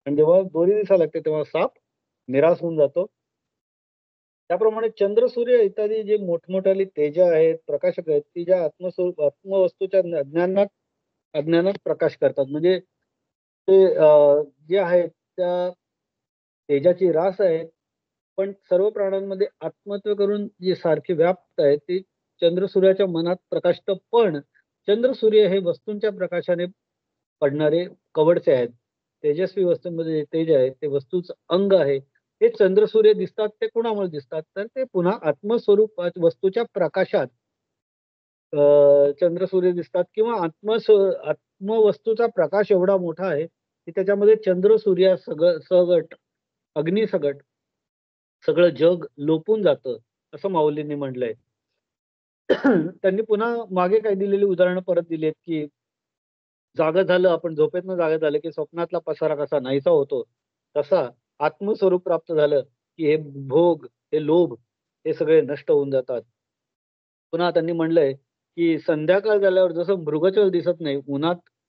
आणि जेव्हा दोरी दिसायला लागते तेव्हा साप निराश होऊन जातो. त्याप्रमाणे चंद्र, सूर्य इत्यादी जे मोठमोठाली तेज आहेत, प्रकाशक आहेत, ती ज्या आत्मवस्तूच्या अज्ञानात अज्ञानात प्रकाश करतात. म्हणजे ते जे आहेत त्या तेजाची रास आहे. पण सर्व प्राण्यांमध्ये आत्मत्व करून जी सारखी व्याप्त आहे, ती चंद्र सूर्याच्या मनात प्रकाशतं. पण चंद्र सूर्य हे वस्तूंच्या प्रकाशाने पडणारे कवडचे आहेत. तेजस्वी वस्तूंमध्ये जे तेज आहे, ते वस्तूचं अंग आहे. हे चंद्र सूर्य दिसतात ते कुणामुळे दिसतात? तर ते पुन्हा आत्मस्वरूपात वस्तूच्या प्रकाशात चंद्र सूर्य दिसतात किंवा आत्मवस्तूचा प्रकाश एवढा मोठा आहे, की त्याच्यामध्ये चंद्र सूर्य सगट, अग्निसगट सगळं जग लोपून जातं, असं माऊलींनी म्हटलंय. त्यांनी पुन्हा मागे काही दिलेली उदाहरणं परत दिली आहेत, की जागं झालं, आपण झोपेतनं जागं झालं, की स्वप्नातला पसारा कसा नाहीसा होतो, तसा आत्मस्वरूप प्राप्त झालं, की हे भोग, हे लोभ हे सगळे नष्ट होऊन जातात. पुन्हा त्यांनी म्हणलंय, की संध्याकाळ झाल्यावर जसं मृगजळ दिसत नाही,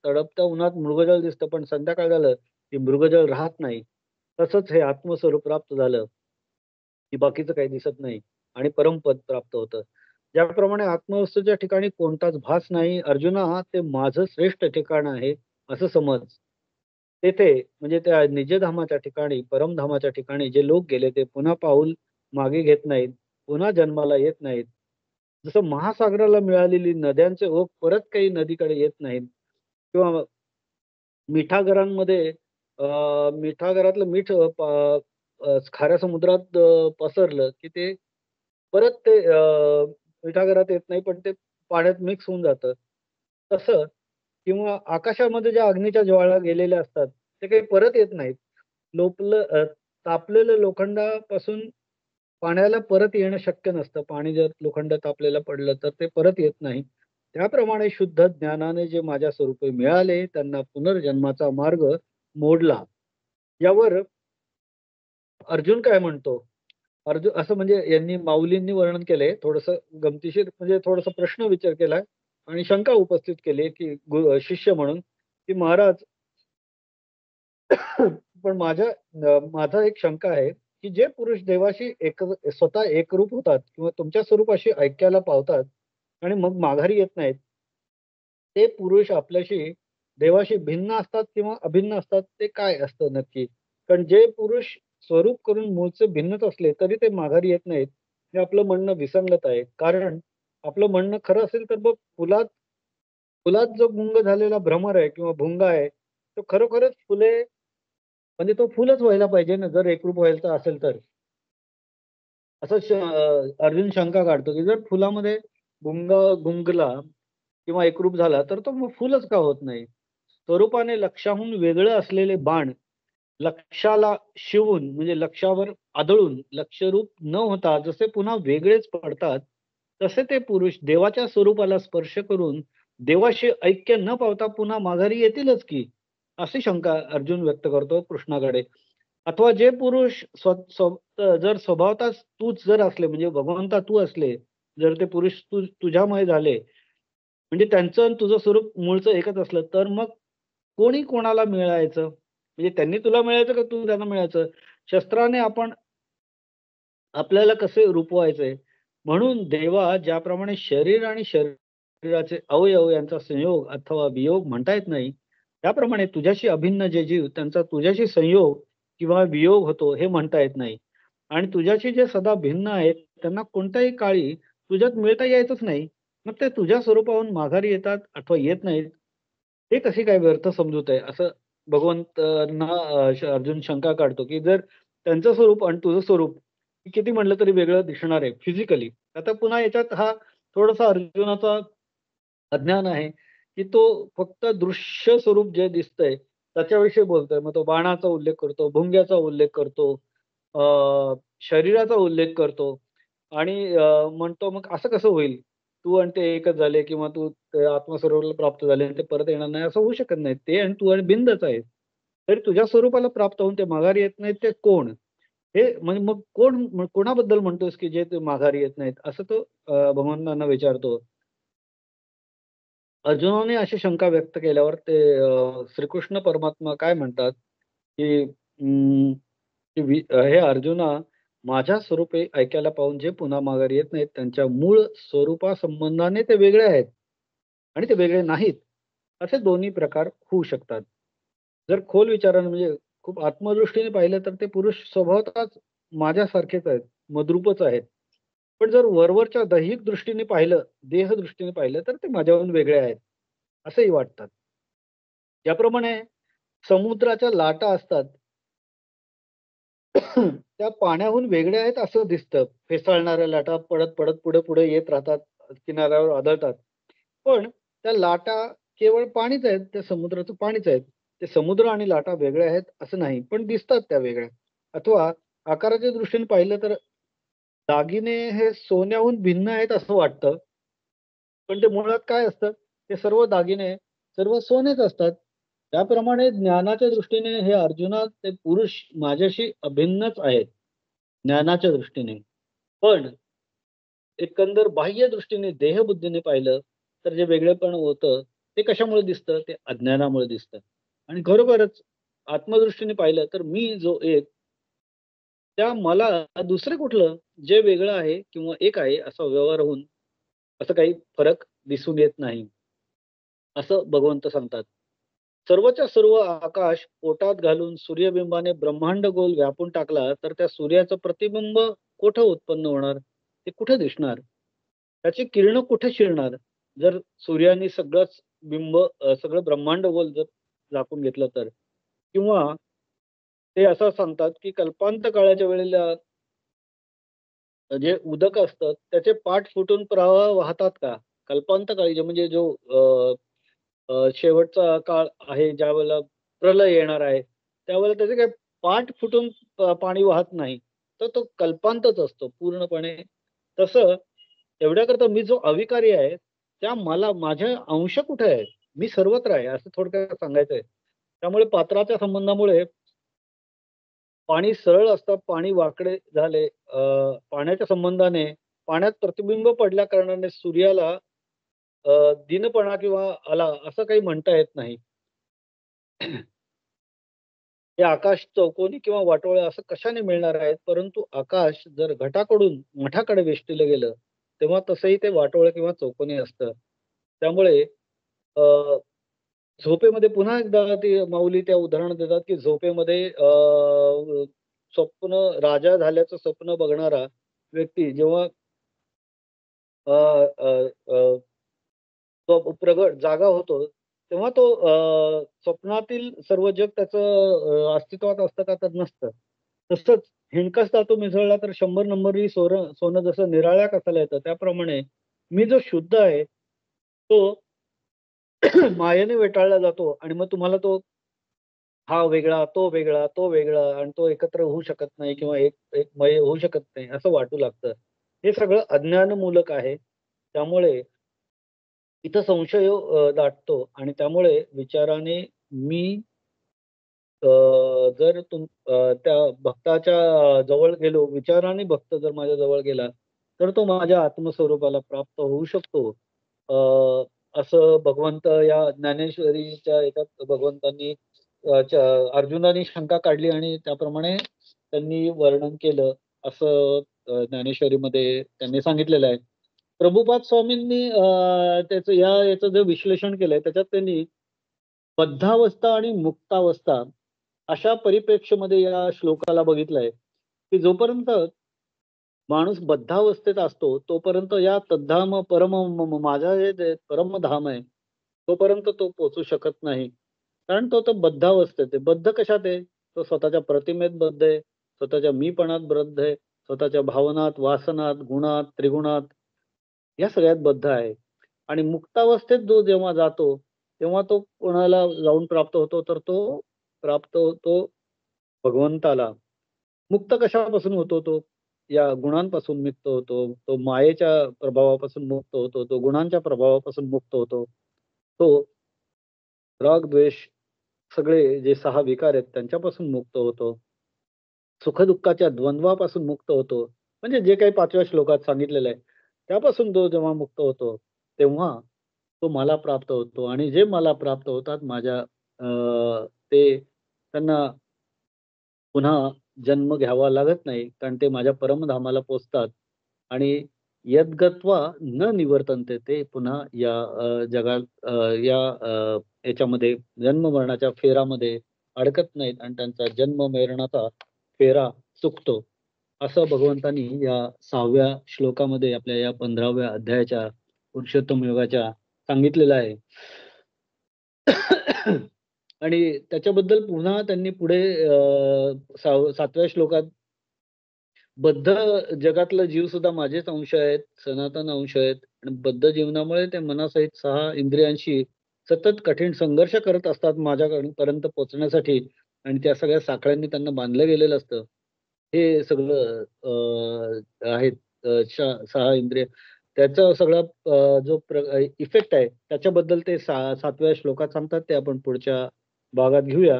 तडपत्या उन्हात मृगजळ दिसतं, पण संध्याकाळ झालं, की मृगजळ राहत नाही. तसंच हे आत्मस्वरूप प्राप्त झालं, की बाकीचं काही दिसत नाही आणि परमपद प्राप्त होतं. ज्याप्रमाणे आत्मवस्तूच्या ठिकाणी कोणताच भास नाही, अर्जुना ते माझं श्रेष्ठ ठिकाण आहे, असं समज. तेथे म्हणजे त्या निजधामाच्या ठिकाणी, परमधामाच्या ठिकाणी जे लोक गेले ते पुन्हा पाऊल मागे घेत नाहीत, पुन्हा जन्माला येत नाहीत. जसं महासागराला मिळालेली नद्यांचे ओघ परत काही नदीकडे येत नाहीत किंवा मिठागरांमध्ये मिठागरातलं मीठ खाऱ्या समुद्रात पसरलं, की ते परत ते मिठागरात येत नाही, पण ते पाण्यात मिक्स होऊन जातं. तसं किंवा आकाशामध्ये ज्या अग्नीच्या ज्वाळा गेलेल्या असतात, ते काही परत येत नाहीत. तापलेलं लोखंडापासून पाण्याला परत येणं शक्य नसतं. पाणी जर लोखंड तापलेलं पडलं, तर ते परत येत नाही. त्याप्रमाणे शुद्ध ज्ञानाने जे माझ्या स्वरूपी मिळाले, त्यांना पुनर्जन्माचा मार्ग मोडला. यावर अर्जुन काय म्हणतो? असं म्हणजे यांनी माऊलींनी वर्णन केलंय. थोडंसं गमतीशीर म्हणजे थोडासा प्रश्न विचार केलाय आणि शंका उपस्थित केली आहे, की शिष्य म्हणून, की "महाराज पण माझा एक शंका आहे, की जे पुरुष देवाशी स्वतः एकरूप होतात किंवा तुमच्या स्वरूपाशी ऐक्याला पावतात आणि मग माघारी येत नाहीत, ते पुरुष आपल्याशी देवाशी भिन्न असतात किंवा अभिन्न असतात, ते काय असतं नक्की? कारण जे पुरुष स्वरूप करून मूळचे भिन्नच असले, तरी ते माघारी येत नाहीत, हे आपलं म्हणणं विसंगत आहे. कारण आपलं म्हणणं खरं असेल तर मग फुलात फुलात जो गुंग झालेला भ्रमर आहे किंवा भुंगा आहे, तो खरोखरच फुले म्हणजे तो फुलच व्हायला पाहिजे ना, जर एकरूप व्हायचं असेल तर. असं अर्जुन शंका काढतो, की जर फुलामध्ये गुंग गुंगला किंवा एकरूप झाला, तर तो मग फुलच का होत नाही? स्वरूपाने लक्षाहून वेगळं असलेले बाण लक्षाला शिवून म्हणजे लक्षावर आदळून लक्ष्यरूप न होता जसे पुन्हा वेगळेच पडतात, तसे ते पुरुष देवाच्या स्वरूपाला स्पर्श करून देवाशी ऐक्य न पावता पुन्हा माघारी येतीलच की, अशी शंका अर्जुन व्यक्त करतो कृष्णाकडे. अथवा जे पुरुष जर स्वभावतःच तूच जर असले म्हणजे भगवंता तू असले, जर ते पुरुष तुझ्यामय झाले, म्हणजे त्यांचं आणि तुझं स्वरूप मूळचं एकच असलं, तर मग कोणी कोणाला मिळायचं? म्हणजे त्यांनी तुला मिळायचं का तू त्यांना मिळायचं? शस्त्राने आपण आपल्याला कसे रुपवायचे? म्हणून देवा ज्याप्रमाणे शरीर आणि शरीराचे अवयव यांचा संयोग अथवा वियोग म्हणता येत नाही, त्याप्रमाणे तुझ्याशी अभिन्न जे जीव त्यांचा तुझ्याशी संयोग किंवा वियोग होतो हे म्हणता येत नाही. आणि तुझ्याशी जे सदा भिन्न आहेत त्यांना कोणत्याही काळी तुझ्यात मिळता यायचंच नाही. मग ते तुझ्या स्वरूपाहून माघारी येतात अथवा येत नाहीत. हे कशी काय व्यर्थ समजूत आहे? असं भगवंतांना अर्जुन शंका काढतो की जर त्यांचं स्वरूप आणि तुझं स्वरूप किती म्हटलं तरी वेगळं दिसणार आहे फिजिकली. आता पुन्हा याच्यात हा थोडासा अर्जुनाचा अज्ञान आहे की तो फक्त दृश्य स्वरूप जे दिसतंय त्याच्याविषयी बोलतोय. मग तो बाणाचा उल्लेख करतो, भुंग्याचा उल्लेख करतो, शरीराचा उल्लेख करतो आणि म्हणतो मग असं कसं होईल? तू आणि ते एकच झाले किंवा तू ते आत्मस्वरूपाला प्राप्त झाले आणि ते परत येणार नाही असं होऊ शकत नाही. ते आणि तू आणि बिंदच आहेत. तरी तुझ्या स्वरूपाला प्राप्त होऊन ते माघारी येत नाहीत ते कोण? हे म्हणजे मग कोणाबद्दल म्हणतोस की जे ते माघारी येत नाहीत? असं तो भगवंतांना विचारतो. अर्जुनाने अशी शंका व्यक्त केल्यावर ते श्रीकृष्ण परमात्मा काय म्हणतात, की "हे अर्जुना, माझ्या स्वरूपे ऐकायला पाहून जे पुन्हा माघारी येत नाहीत, त्यांच्या मूळ स्वरूपासंबंधाने ते वेगळे आहेत आणि ते वेगळे नाहीत, असे दोन्ही प्रकार होऊ शकतात." जर खोल विचाराने म्हणजे खूप आत्मदृष्टीने पाहिलं तर ते पुरुष स्वभावतःच माझ्यासारखेच आहेत, मद्रूपच आहेत. पण जर वरवरच्या दैहिक दृष्टीने पाहिलं, देहदृष्टीने पाहिलं तर ते माझ्याहून वेगळे आहेत, असंही वाटतात. ज्याप्रमाणे समुद्राच्या लाटा असतात, त्या पाण्याहून वेगळ्या आहेत असं दिसतं. फेसाळणाऱ्या लाटा पडत-पडत पुढे-पुढे येत राहतात, किनाऱ्यावर आदळतात. पण त्या लाटा केवळ पाणीच आहेत, त्या समुद्राचं पाणीच आहेत. ते समुद्र आणि लाटा वेगळ्या आहेत असं नाही, पण दिसतात त्या वेगळ्या. अथवा आकाराच्या दृष्टीने पाहिलं तर दागिने हे सोन्याहून भिन्न आहेत असं वाटतं. पण ते मुळात काय असतं? ते सर्व दागिने सर्व सोनेच असतात. त्याप्रमाणे ज्ञानाच्या दृष्टीने हे अर्जुना ते पुरुष माझ्याशी अभिन्नच आहेत, ज्ञानाच्या दृष्टीने. पण एकंदर बाह्य दृष्टीने देहबुद्धीने पाहिलं, तर जे वेगळेपण होतं, ते कशामुळे दिसतं? ते अज्ञानामुळे दिसतं. आणि खरोखरच आत्मदृष्टीने पाहिलं तर मी जो एक, त्या मला दुसरे कुठलं जे वेगळं आहे किंवा एक आहे असा व्यवहार होऊन असं काही फरक दिसून येत नाही, असं भगवंत सांगतात. सर्वच्या सर्व आकाश पोटात घालून सूर्यबिंबाने ब्रह्मांड गोल व्यापून टाकला, तर त्या सूर्याचं प्रतिबिंब कुठं उत्पन्न होणार? ते कुठे दिसणार? त्याची किरणं कुठे शिरणार? जर सूर्याने सगळंच सगळं ब्रह्मांड गोल जर झाकून घेतलं तर? किंवा ते असं सांगतात, की कल्पांत काळाच्या वेळेला जे उदक असतं, त्याचे पाठ फुटून प्रवाह वाहतात का? कल्पांतकाळी म्हणजे जो शेवटचा काळ आहे, ज्यावेळेला प्रलय येणार आहे, त्यावेळेला त्याचे काही पाठ फुटून पाणी वाहत नाही. तर तो कल्पांतच असतो पूर्णपणे. तसं एवढ्याकरता मी जो अविकारी आहे, त्या मला माझे अंश कुठे आहेत? मी सर्वत्र आहे, असं थोडक्यात सांगायचंय. त्यामुळे पात्राच्या संबंधामुळे पाणी सरळ असतं, पाणी वाकडे झाले. पाण्याच्या संबंधाने पाण्यात प्रतिबिंब पडल्या कारणाने सूर्याला दीनपणा किंवा आला असं काही म्हणता येत नाही. हे आकाश चौकोनी किंवा वाटोळे असं कशाने मिळणार आहेत? परंतु आकाश जर घटाकडून मठाकडे वेष्टिलं गेलं, तेव्हा तसंही ते वाटोळं किंवा चौकोनी असतं. त्यामुळे अ, झोपेमध्ये पुन्हा एकदा ती माऊली त्या उदाहरण देतात, की झोपेमध्ये स्वप्न राजा झाल्याचं स्वप्न बघणारा व्यक्ती जेव्हा अ, अ, अ, तो प्रगट जागा होतो, तेव्हा तो स्वप्नातील सर्व जग त्याचं अस्तित्वात असतं का? तर नसतं. तसंच हिणकस धातू मिसळला तर 100 नंबरही सोनं जसं निराळ्या कसाला येतं, त्याप्रमाणे मी जो शुद्ध आहे, तो मायेने वेटाळला जातो आणि मग तुम्हाला तो हा वेगळा, तो वेगळा, तो वेगळा आणि तो एकत्र होऊ शकत नाही किंवा एकमय होऊ शकत नाही, असं वाटू लागतं. हे सगळं अज्ञानमूलक आहे. त्यामुळे इथं संशय दाटतो आणि त्यामुळे विचाराने मी त्या भक्ताच्या जवळ गेलो, विचाराने भक्त जर माझ्या जवळ गेला, तर तो माझ्या आत्मस्वरूपाला प्राप्त होऊ शकतो. असं भगवंत या ज्ञानेश्वरीच्या ह्याच्यात भगवंतांनी अर्जुनाने शंका काढली आणि त्याप्रमाणे त्यांनी वर्णन केलं, असं ज्ञानेश्वरीमध्ये त्यांनी सांगितलेलं आहे. प्रभुपाद स्वामींनी याचं जे विश्लेषण केलंय, त्याच्यात त्यांनी बद्धावस्था आणि मुक्तावस्था अशा परिप्रेक्ष्यामध्ये या श्लोकाला बघितलंय, की जोपर्यंत माणूस बद्धावस्थेत असतो, तोपर्यंत या तद्धाम परम माझं हे जे परमधाम आहे, तोपर्यंत तो पोहोचू शकत नाही. कारण तो बद्धावस्थेत आहे. बद्ध कशात आहे? तो स्वतःच्या प्रतिमेत बद्ध आहे, स्वतःच्या मीपणात बद्ध आहे, स्वतःच्या भावनात, वासनात, गुणात, त्रिगुणात या सगळ्यात बद्ध आहे. आणि मुक्तावस्थेत जो जेव्हा जातो, तेव्हा तो कोणाला जाऊन प्राप्त होतो, तर तो प्राप्त होतो भगवंताला. मुक्त कशापासून होतो तो? या गुणांपासून मुक्त होतो. तो मायेच्या प्रभावापासून मुक्त होतो. तो गुणांच्या प्रभावापासून मुक्त होतो. तो राग, द्वेष सगळे जे 6 विकार आहेत त्यांच्यापासून मुक्त होतो. सुख-दुःखाच्या द्वंद्वापासून मुक्त होतो. म्हणजे जे काही 5व्या श्लोकात सांगितलेलं आहे, त्यापासून तो जेव्हा मुक्त होतो, तेव्हा तो मला प्राप्त होतो आणि जे मला प्राप्त होतात माझ्या ते त्यांना पुन्हा जन्म घ्यावा लागत नाही. कारण ते माझ्या परमधामाला पोहोचतात आणि यद्गत्वा न निवर्तन्ते ते पुन्हा या जगात या याच्यामध्ये जन्म-मरणाच्या फेरामध्ये अडकत नाहीत आणि त्यांचा जन्म-मरणाचा फेरा चुकतो. असं भगवंतांनी या 6व्या श्लोकामध्ये आपल्या या 15व्या अध्यायाच्या पुरुषोत्तम योगाच्या सांगितलेलं आहे. आणि त्याच्याबद्दल पुन्हा त्यांनी पुढे 7व्या श्लोकात बद्ध जगातला जीव सुद्धा माझेच अंश आहेत, सनातन अंश आहेत आणि बद्ध जीवनामुळे ते मनासहित 6 इंद्रियांशी सतत कठीण संघर्ष करत असतात माझ्यापर्यंत पोहोचण्यासाठी आणि त्या सगळ्या साखळ्यांनी त्यांना बांधलं गेलेलं असतं. हे सगळं आहेत 6 इंद्रिय. त्याचा सगळा जो इफेक्ट आहे त्याच्याबद्दल ते 7व्या श्लोकात सांगतात ते आपण पुढच्या भागात घेऊया.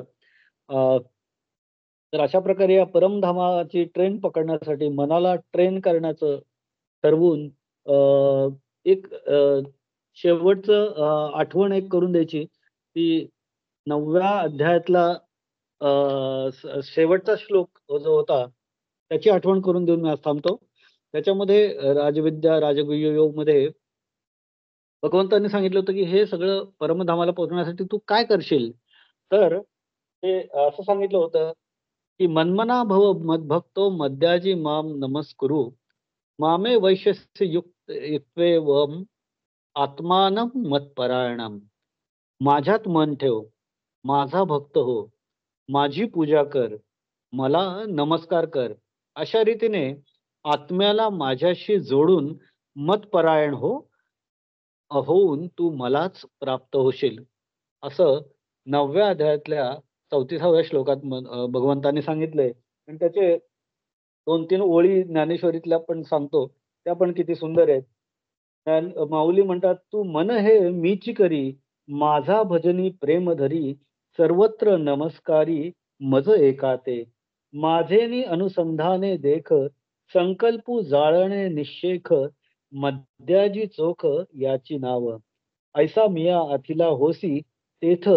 अ, तर अशा प्रकारे या परमधामाची ट्रेन पकडण्यासाठी मनाला ट्रेन करण्याचं ठरवून एक शेवटचं आठवण एक करून द्यायची, की 9व्या अध्यायातला शेवटचा श्लोक जो होता, त्याची आठवण करून देऊन मी आज थांबतो. त्याच्यामध्ये राजविद्या राजगुह्य योगमध्ये भगवंतांनी सांगितलं होतं, की हे सगळं परमधामाला पोहोचण्यासाठी तू काय करशील? तर ते असं सांगितलं होतं, की "मन्मना भव मद्भक्तो मद्याजी मां नमस्कुरु, मामे वैश्यस्य युक्तेवम आत्मानं मत्परायणम." माझ्यात मन ठेव, माझा भक्त हो, माझी पूजा कर, मला नमस्कार कर. अशा रीतीने आत्म्याला माझ्याशी जोडून मतपरायण हो, होऊन तू मलाच प्राप्त होशील. असं 9व्या अध्यायातल्या 34व्या श्लोकात भगवंतांनी सांगितलंय आणि त्याचे 2-3 ओळी ज्ञानेश्वरीतल्या पण सांगतो. त्या पण किती सुंदर आहेत. माऊली म्हणतात, "तू मन हे मीची करी, माझा भजनी प्रेम धरी, सर्वत्र नमस्कारी मज एकाते. माझेनी अनुसंधाने देख, संकल्पू जाळणे निःशेख, मद्याजी चोख याची नाव. ऐसा मिया अथिला होसी, तेथ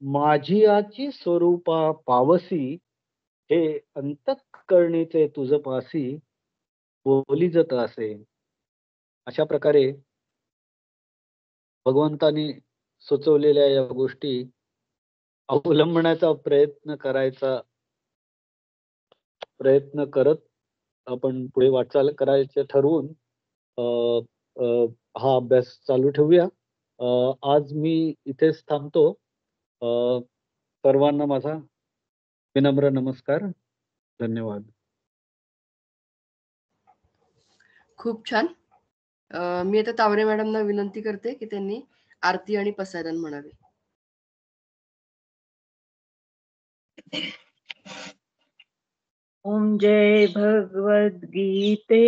माझियाची स्वरूपा पावसी, हे अंतःकरणीचे तुझ पासी, बोलिजत असे." अशा प्रकारे भगवंतांनी सुचवलेल्या या गोष्टी अवलंबण्याचा प्रयत्न करत आपण पुढे वाटचाल करायचे ठरवून अ, अ, हा अभ्यास चालू ठेवूया. आज मी इथेच थांबतो. अ, सर्वांना माझा विनम्र नमस्कार. धन्यवाद. खूप छान. मी आता तावरे मॅडमना विनंती करते, की त्यांनी आरती आणि पसायदान म्हणावे. ओम जय भगवद गीते,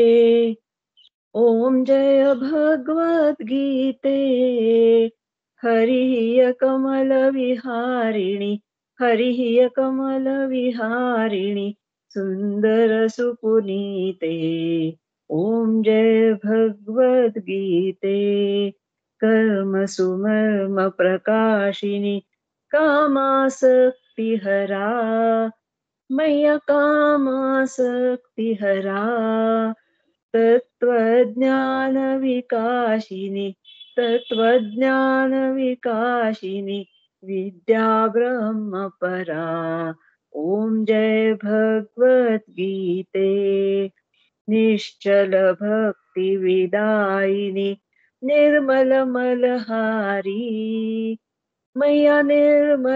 ओम जय भगवद गीते. हरिः कमल विहारिणी, हरिः कमल विहारिणी, सुंदर सुपुनीते. ओम जय भगवद गीते. कर्म सुमर्म प्रकाशिनी, कामासक्ति हरा, मय्या कामासक्ति हरा. तत्वज्ञान विकाशिनी, तत्वज्ञान विकाशिनी, विद्या ब्रह्म परा. ओम जय भगवद गीते. निश्चल भक्ति विदायिनी, निर्मल मलहारी, मैया निर्मलमलहारी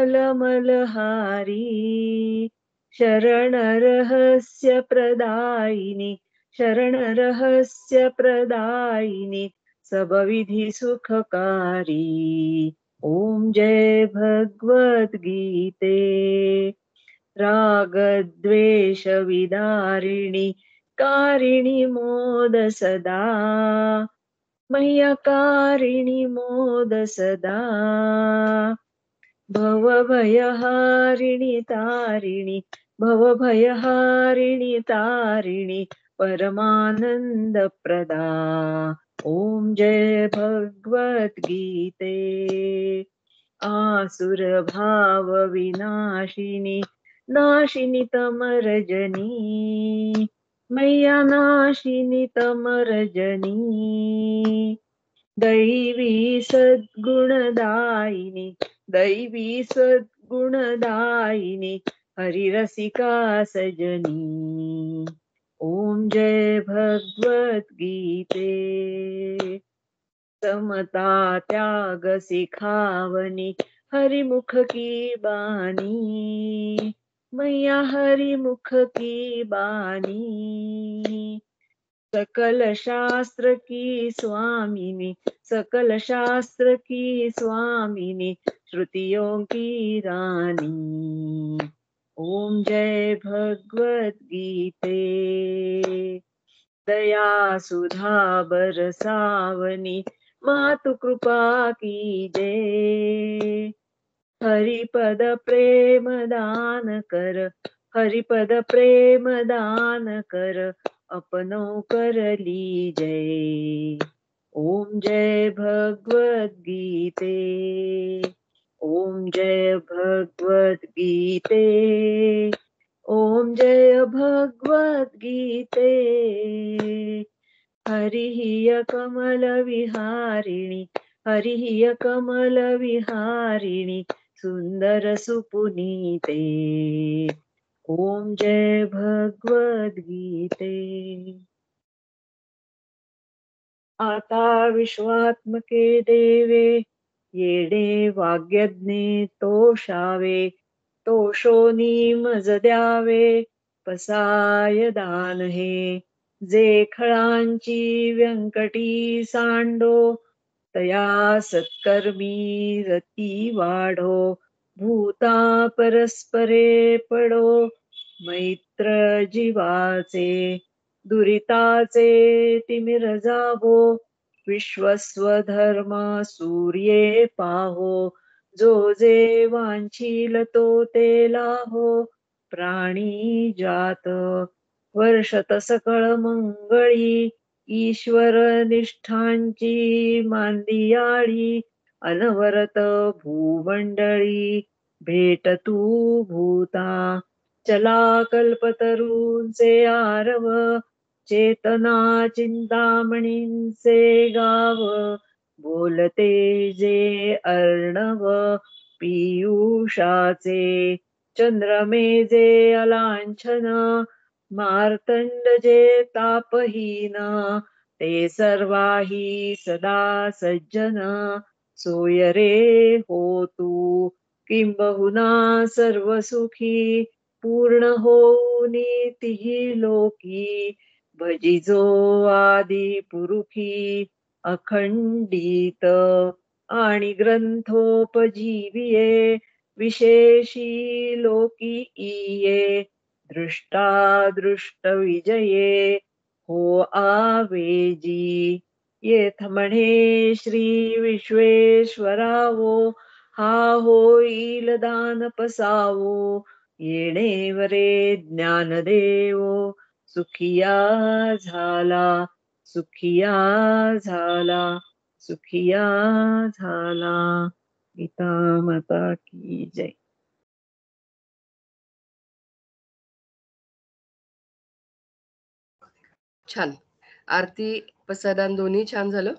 शरणरहस्य प्रदायिनी शरणरहस्य प्रदायिनी सबविधि सुखकारी ओम जय भगवद गीते रागद्वेष विदारिणी कारिणी मोद सदा मय्यकारिणी मोद सदा भवभयहारिणी तारिणी भवभयहारिणी तारिणी परमानंद प्रदा ओम जय भगवद गीते आसुर भाव विनाशिनी नाशिनी तमरजनी मैया नाशिनी तमरजनी दैवी सद्गुणदायिनी हरिरसिका सजनी ओम जय भगवद गीते समता त्याग सिखावनी हरिमुख की बानी मैया हरिमुख की बानी सकल शास्त्र की स्वामिनी सकल शास्त्र की स्वामिनी श्रुतियों की रानी ओम जय भगवद गीते दया सुधा बरसावनी मातु कृपा कीजे हरिपद प्रेम दान कर हरिपद प्रेम दान कर अपनो कर लीजय ओम जय भगवद गीते ओम जय भगवद गीते ओम जय भगवद गीते हरिः कमल विहारिणी हरिः कमल विहारिणी सुंदर सुपुनीते ओम जय भगवद गीते आता विश्वात्मके देवे येडे वाग्यज्ञे तोषावे तोषोनी मज द्यावे पसाय दान हे जे खळांची व्यंकटी सांडो तया सत्कर्मी रती वाढो भूता परस्परे पडो मैत्र जीवाचे दुरिताचे तिमिर जावो विश्वस्वधर्म सूर्ये पाहो जो जे वांछील तो ते लाहो प्राणी जात वर्षत सकळ मंगळी ईश्वर निष्ठांची मांदियाळी अनवरत भूमंडळी भेट तू भूता चला कल्पतरूंचे आरव चेतना चिंतामणींचे गाव बोलते जे अर्णव पियुषाचे चंद्रमे जे अलांछन मार्तंड जे तापहीन ते सर्वाही सदा सज्जन सोय रे हो तू किंबहुना सर्व सुखी पूर्ण होऊनी तिही लोकी भजिजो आदि पुरुषी अखंडित आणि ग्रंथोपजीविये विशेषी लोकी इये दृष्टादृष्ट विजये हो आवेजी येथ म्हणे श्री विश्वेश्वरावो हा होईल दान पसावो येणेवरे ज्ञानदेवो सुखिया झाला सुखिया झाला सुखिया झाला गीता माता की जय छान. आरती प्रसादान दोन्ही छान झालं.